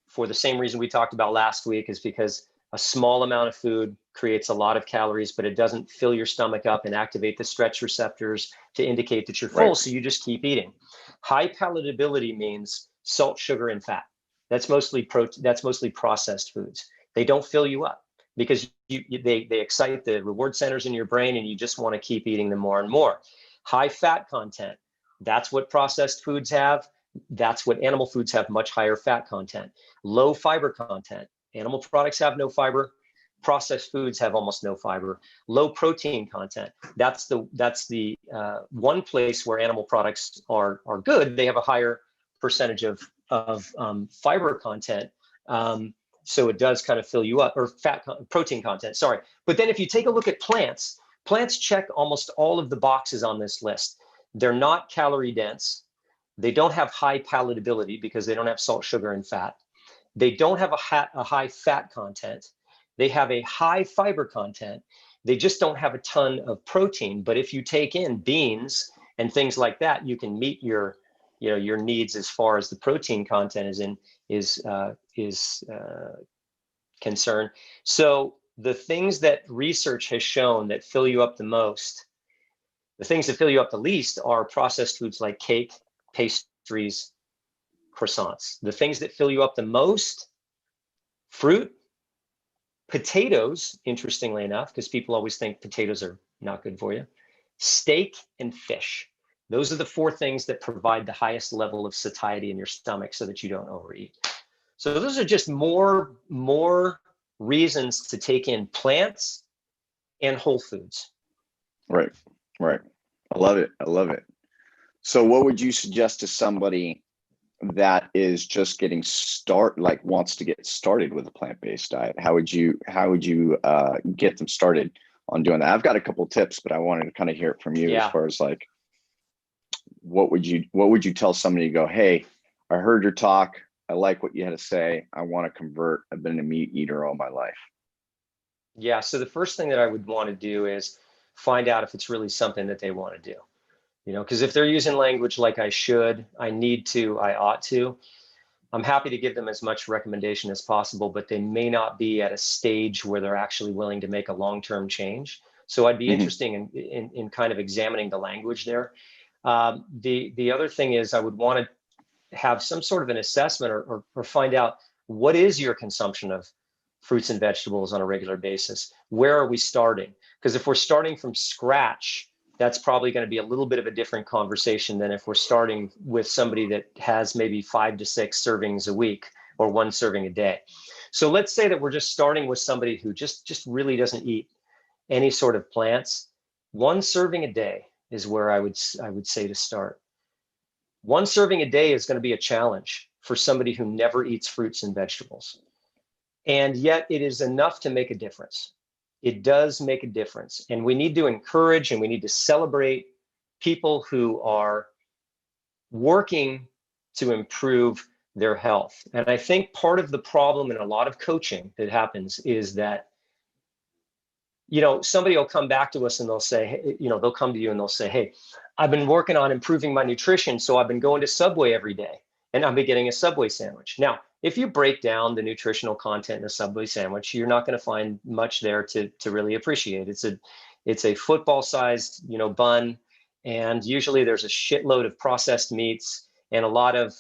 for the same reason we talked about last week, is because a small amount of food creates a lot of calories, but it doesn't fill your stomach up and activate the stretch receptors to indicate that you're full. Right. So you just keep eating. High palatability means salt, sugar, and fat. That's mostly processed foods. They don't fill you up because they excite the reward centers in your brain, and you just want to keep eating them more and more. High fat content. That's what processed foods have. That's what animal foods have, much higher fat content. Low fiber content. Animal products have no fiber. Processed foods have almost no fiber. Low protein content. That's the one place where animal products are good. They have a higher percentage of fiber content. So it does kind of fill you up, or protein content, sorry. But then if you take a look at plants check almost all of the boxes on this list. They're not calorie dense. They don't have high palatability because they don't have salt, sugar, and fat. They don't have a high fat content. They have a high fiber content. They just don't have a ton of protein. But if you take in beans and things like that, you can meet your needs as far as the protein content is concerned. So the things that research has shown that fill you up the most, the things that fill you up the least are processed foods like cake, pastries, croissants. The things that fill you up the most, fruit, potatoes, interestingly enough, because people always think potatoes are not good for you, steak, and fish. Those are the 4 things that provide the highest level of satiety in your stomach so that you don't overeat. So those are just more reasons to take in plants and whole foods. Right. I love it. So what would you suggest to somebody that is just getting like wants to get started with a plant-based diet, how would you get them started on doing that? I've got a couple tips, but I wanted to kind of hear it from you as Yeah. far as like, what would you tell somebody to go, hey, I heard your talk, I like what you had to say, I want to convert, I've been a meat eater all my life. Yeah. So the first thing that I would want to do is find out if it's really something that they want to do. Because if they're using language like I should, I need to, I ought to, I'm happy to give them as much recommendation as possible, but they may not be at a stage where they're actually willing to make a long-term change. So I'd be interested in kind of examining the language there. The other thing is I would want to have some sort of an assessment or find out what is your consumption of fruits and vegetables on a regular basis. Where are we starting? Because if we're starting from scratch, that's probably going to be a little bit of a different conversation than if we're starting with somebody that has maybe 5 to 6 servings a week or 1 serving a day. So let's say that we're just starting with somebody who just really doesn't eat any sort of plants. 1 serving a day is where I would say to start. 1 serving a day is going to be a challenge for somebody who never eats fruits and vegetables. And yet it is enough to make a difference. It does make a difference. And we need to encourage and we need to celebrate people who are working to improve their health. And I think part of the problem in a lot of coaching that happens is that, somebody will come back to us and they'll say, they'll come to you and they'll say, hey, I've been working on improving my nutrition. So I've been going to Subway every day and I've been getting a Subway sandwich. Now, if you break down the nutritional content in a Subway sandwich, you're not going to find much there to really appreciate. It's a football-sized, bun, and usually there's a shitload of processed meats and a lot of,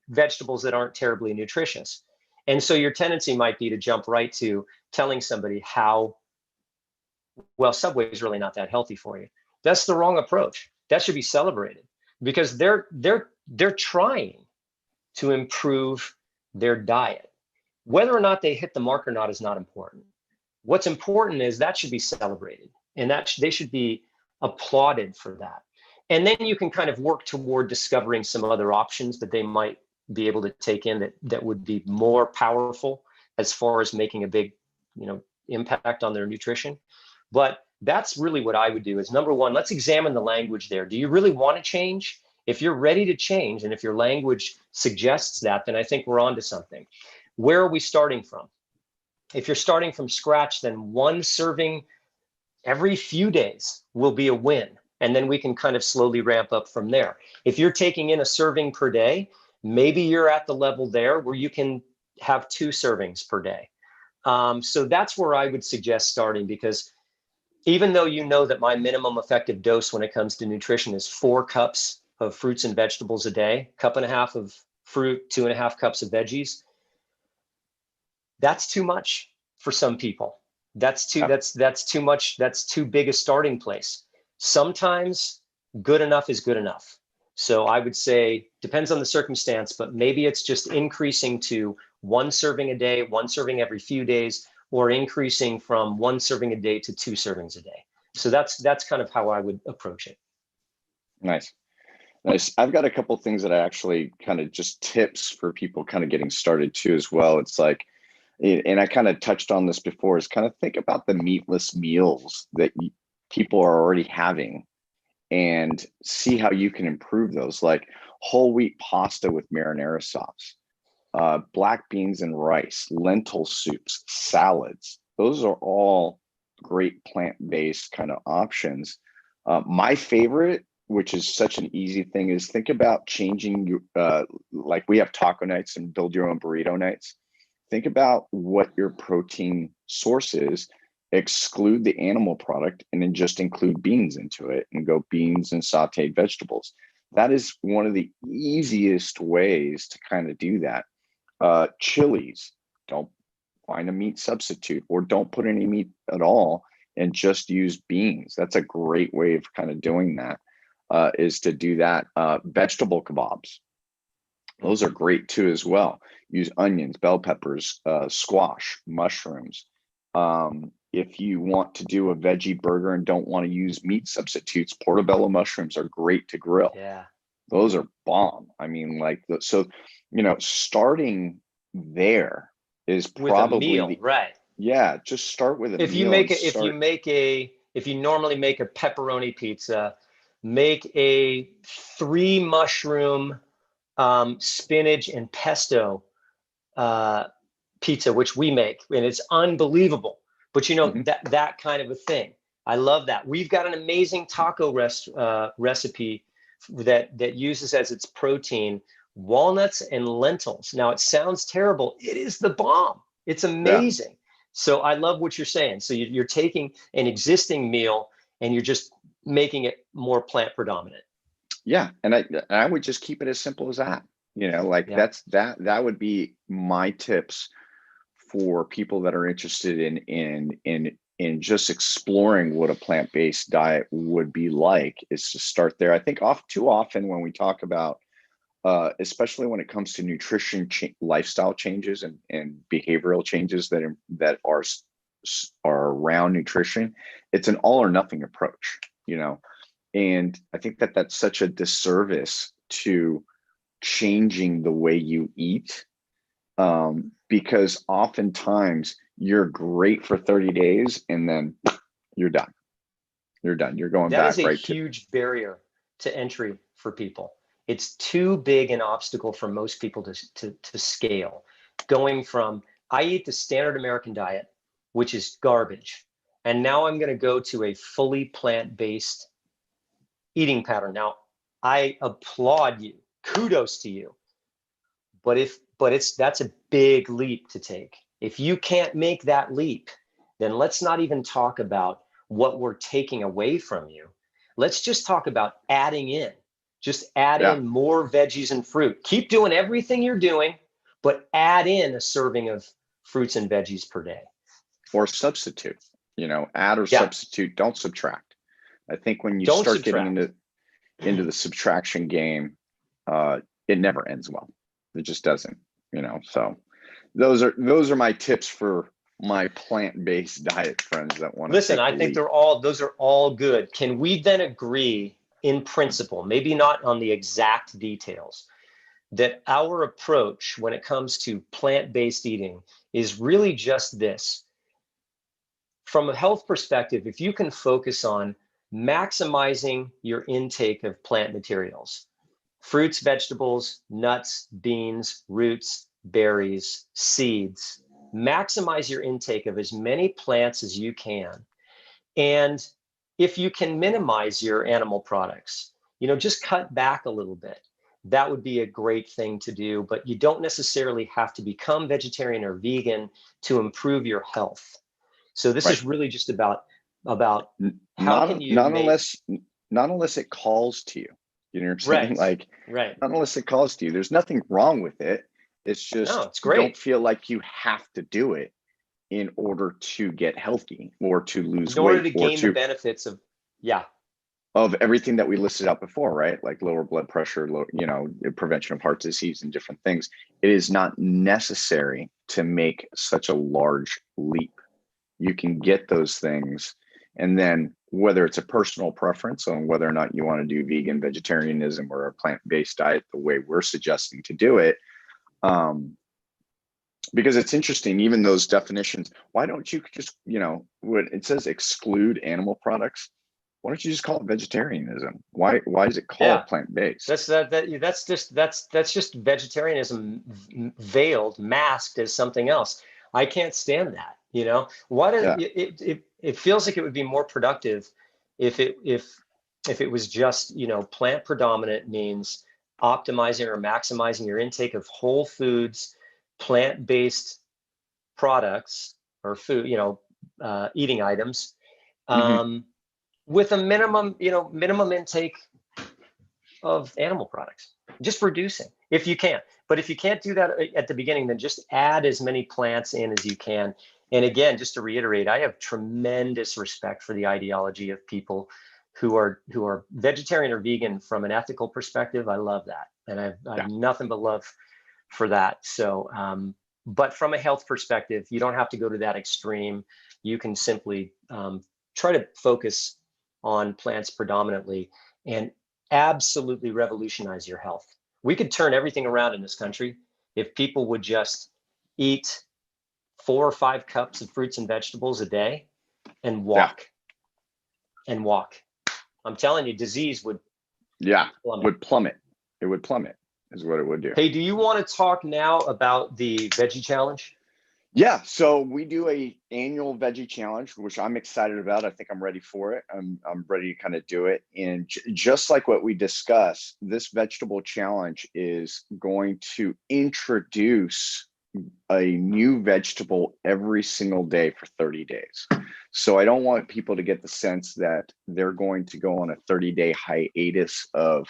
vegetables that aren't terribly nutritious. And so your tendency might be to jump right to telling somebody how, well, Subway is really not that healthy for you. That's the wrong approach. That should be celebrated because they're trying to improve their diet. Whether or not they hit the mark or not is not important. What's important is that should be celebrated and that they should be applauded for that. And then you can kind of work toward discovering some other options that they might be able to take in that would be more powerful as far as making a big, impact on their nutrition. But that's really what I would do is, number one, let's examine the language there. Do you really want to change? If you're ready to change and if your language suggests that, then I think we're on to something. Where are we starting from? If you're starting from scratch, then 1 serving every few days will be a win. And then we can kind of slowly ramp up from there. If you're taking in a serving per day, maybe you're at the level there where you can have 2 servings per day. So that's where I would suggest starting, because even though that my minimum effective dose when it comes to nutrition is 4 cups of fruits and vegetables a day, 1.5 cups of fruit, 2.5 cups of veggies, that's too much for some people. That's too much. That's too big a starting place. Sometimes good enough is good enough. So I would say depends on the circumstance, but maybe it's just increasing to 1 serving a day, 1 serving every few days, or increasing from 1 serving a day to 2 servings a day. So that's kind of how I would approach it. Nice. I've got a couple of things that I actually kind of just tips for people kind of getting started too as well. It's like, and I kind of touched on this before, is kind of think about the meatless meals that people are already having and see how you can improve those, like whole wheat pasta with marinara sauce, black beans and rice, lentil soups, salads. Those are all great plant-based kind of options. My favorite, which is such an easy thing, is think about changing, like we have taco nights and build your own burrito nights. Think about what your protein source is, exclude the animal product, and then just include beans into it and go beans and sauteed vegetables. That is one of the easiest ways to kind of do that. Chilies, don't find a meat substitute or don't put any meat at all and just use beans. That's a great way of kind of doing that, is to do that. Vegetable kebabs. Those are great too as well. Use onions, bell peppers, squash, mushrooms. If you want to do a veggie burger and don't want to use meat substitutes, portobello mushrooms are great to grill. Yeah. those are bomb. I mean, like, so, starting there is With a probably meal, the, right? yeah, just start with a If you meal make and a, if you start. make a, if you normally make a pepperoni pizza, make a 3 mushroom, spinach and pesto uh, pizza, which we make, and it's unbelievable. But Mhm. that kind of a thing. I love that. We've got an amazing taco recipe that uses as its protein walnuts and lentils. Now it sounds terrible. It is the bomb. It's Yeah. amazing. So I love what you're saying. So you're taking an existing meal and you're just making it more plant predominant. Yeah. And I would just keep it as simple as that. Like, Yeah. that would be my tips for people that are interested in just exploring what a plant-based diet would be like, is to start there. I think too often when we talk about, especially when it comes to nutrition, lifestyle changes and behavioral changes that are around nutrition, it's an all or nothing approach, and I think that that's such a disservice to changing the way you eat, because oftentimes you're great for 30 days and then you're done. You're done. You're going That is back a right to, huge barrier to entry for people. It's too big an obstacle for most people to scale. Going from, I eat the standard American diet, which is garbage, and now I'm going to go to a fully plant-based eating pattern. Now, I applaud you. Kudos to you. But that's a big leap to take. If you can't make that leap, then let's not even talk about what we're taking away from you. Let's just talk about adding in. Just add yeah, in more veggies and fruit. Keep doing everything you're doing, but add in a serving of fruits and veggies per day. or substitute, add or Yeah, substitute, don't subtract. I think when you don't start getting subtract. into the subtraction game, uh, it never ends well. It just doesn't, so those are my tips for my plant-based diet friends that want to Listen, take I the think leap. those are all good. Can we then agree in principle, maybe not on the exact details, that our approach when it comes to plant-based eating is really just this? From a health perspective, if you can focus on maximizing your intake of plant materials, fruits, vegetables, nuts, beans, roots, berries, seeds, maximize your intake of as many plants as you can. And if you can minimize your animal products, just cut back a little bit. That would be a great thing to do, but you don't necessarily have to become vegetarian or vegan to improve your health. So this Right. is really just about how can Not you not make unless not unless it calls to you. You know what I'm saying? right, Like, right. not unless it calls to you. There's nothing wrong with it. It's No, just, it's don't great. feel like you have to do it in order to get healthy or to lose In order weight to or gain the to, benefits of, yeah, of everything that we listed out before, right? Like lower blood pressure, prevention of heart disease and different things. It is not necessary to make such a large leap. You can get those things, and then whether it's a personal preference on whether or not you want to do vegan, vegetarianism, or a plant-based diet the way we're suggesting to do it, because it's interesting, even those definitions. Why don't you just, when it says exclude animal products, why don't you just call it vegetarianism? Why is it yeah. called plant-based? That's just vegetarianism veiled, masked as something else. I can't stand that. What Yeah. it feels like it would be more productive if it was just, plant predominant means optimizing or maximizing your intake of whole foods, plant-based products or food, eating items, Hmm. um, with a minimum intake of animal products, just reducing if you can. But if you can't do that at the beginning, then just add as many plants in as you can. And again, just to reiterate, I have tremendous respect for the ideology of people who are vegetarian or vegan from an ethical perspective. I love that, and I have Yeah. nothing but love for that. So, but from a health perspective, you don't have to go to that extreme. You can simply try to focus on plants predominantly and absolutely revolutionize your health. We could turn everything around in this country if people would just eat 4 or 5 cups of fruits and vegetables a day and walk and walk. I'm telling you, disease would plummet. It would plummet is what it would do. Hey, do you want to talk now about the Veggie Challenge? Yeah, so we do a annual Veggie Challenge, which I'm excited about. I think I'm ready for it. I'm ready to kind of do it. And just like what we discussed, this vegetable challenge is going to introduce a new vegetable every single day for 30 days. So I don't want people to get the sense that they're going to go on a 30-day hiatus of,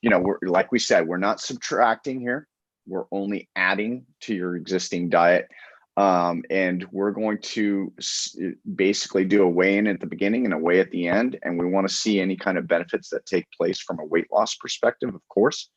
we're, like we said, we're not subtracting here. We're only adding to your existing diet. And we're going to basically do a weigh-in at the beginning and a weigh at the end. And we want to see any kind of benefits that take place from a weight loss perspective, of course.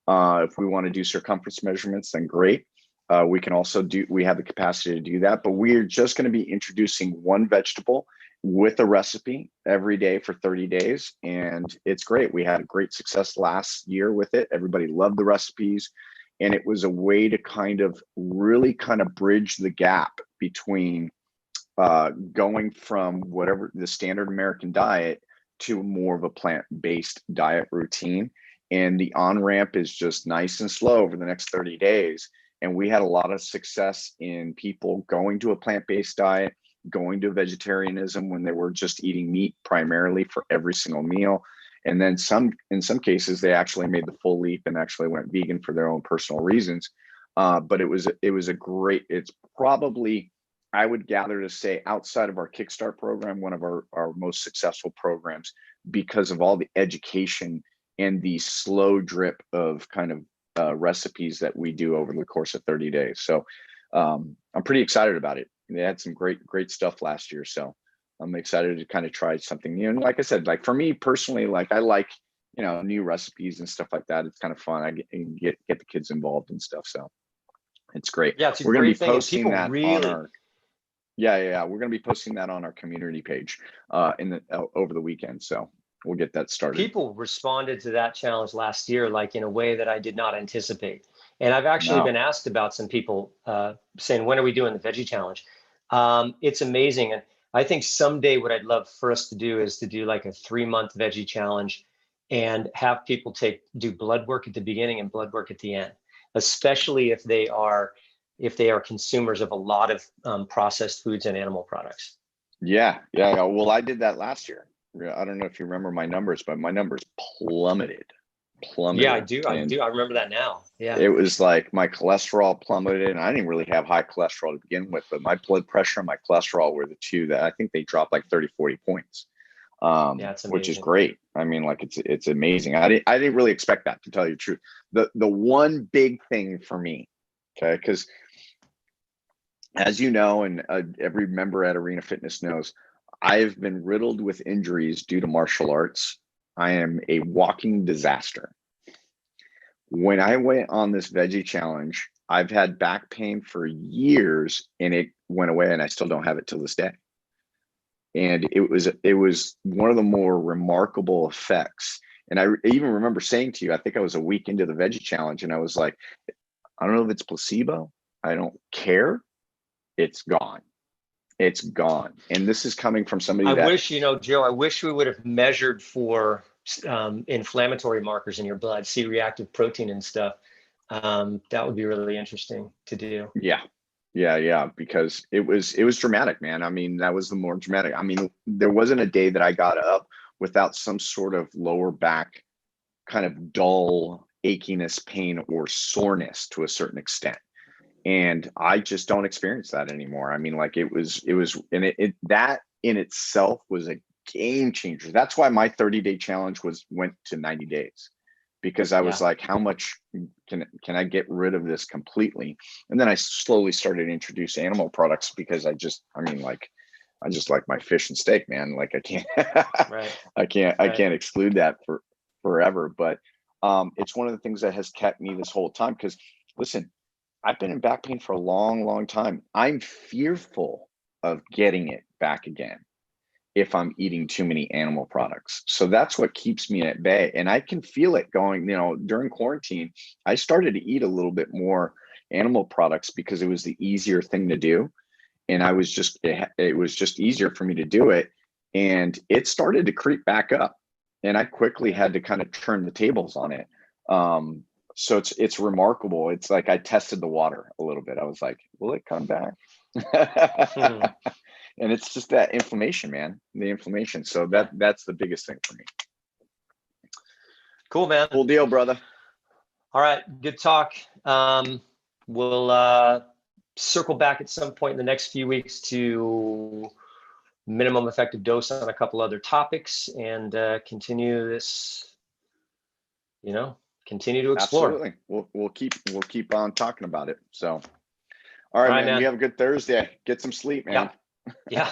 If we want to do circumference measurements, then great. We have the capacity to do that, but we're just going to be introducing one vegetable with a recipe every day for 30 days. And it's great. We had a great success last year with it. Everybody loved the recipes. And it was a way to really bridge the gap between going from whatever the standard American diet to more of a plant-based diet routine. And the on-ramp is just nice and slow over the next 30 days. And we had a lot of success in people going to a plant-based diet, going to vegetarianism when they were just eating meat primarily for every single meal. And then in some cases, they actually made the full leap and actually went vegan for their own personal reasons. But it's probably, I would gather to say, outside of our Kickstart program, one of our most successful programs, because of all the education and the slow drip of recipes that we do over the course of 30 days. So I'm pretty excited about it. They had some great stuff last year. So I'm excited to try something new. And like I said, for me personally, I like, new recipes and stuff like that. It's kind of fun. I get the kids involved and stuff. So it's great. Yeah, it's a We're going to be great thing. posting that really... on our, we're going to be posting that on our community page over the weekend. So we'll get that started. People responded to that challenge last year, in a way that I did not anticipate. And I've actually been asked about some people saying, when are we doing the Veggie Challenge? It's amazing. And I think someday what I'd love for us to do is to do a 3-month Veggie Challenge and have people do blood work at the beginning and blood work at the end, especially if they are consumers of a lot of processed foods and animal products. Yeah. Well, I did that last year. I don't know if you remember my numbers, but my numbers plummeted. Yeah, I do. I remember that now. Yeah. It was my cholesterol plummeted, and I didn't really have high cholesterol to begin with, but my blood pressure and my cholesterol were the two that I think they dropped 30, 40 points. Which is great. I mean, it's amazing. I didn't really expect that, to tell you the truth. The one big thing for me, okay, because as you know, and every member at Arena Fitness knows, I've been riddled with injuries due to martial arts. I am a walking disaster. When I went on this Veggie Challenge, I've had back pain for years and it went away, and I still don't have it till this day. And it was one of the more remarkable effects. And I even remember saying to you, I think I was a week into the Veggie Challenge, and I was like, I don't know if it's placebo. I don't care. It's gone. It's gone. And this is coming from somebody I wish, Joe, I wish we would have measured for inflammatory markers in your blood, C-reactive protein and stuff. That would be really interesting to do. Yeah, because it was dramatic, man. I mean, that was the more dramatic. I mean, there wasn't a day that I got up without some sort of lower back kind of dull achiness, pain, or soreness to a certain extent. And I just don't experience that anymore. I mean, it was, and that in itself was a game changer. That's why my 30-day challenge went to 90 days, because I was like, how much can I get rid of this completely? And then I slowly started to introduce animal products, because I just like my fish and steak, man. I can't, I can't exclude that forever. But it's one of the things that has kept me this whole time. Because listen, I've been in back pain for a long, long time. I'm fearful of getting it back again. if I'm eating too many animal products. So that's what keeps me at bay. And I can feel it going, during quarantine, I started to eat a little bit more animal products because it was the easier thing to do. And I was just, it was just easier for me to do it. And it started to creep back up. And I quickly had to kind of turn the tables on it. So it's remarkable. It's like I tested the water a little bit. I was like, will it come back? And it's just that inflammation, man, the inflammation. So that's the biggest thing for me. Cool, man. Cool deal, brother. All right. Good talk. We'll circle back at some point in the next few weeks to minimum effective dose on a couple other topics and continue this, continue to explore. Absolutely. We'll keep on talking about it. So, all right, man. Man. You have a good Thursday. Get some sleep, man. Yeah.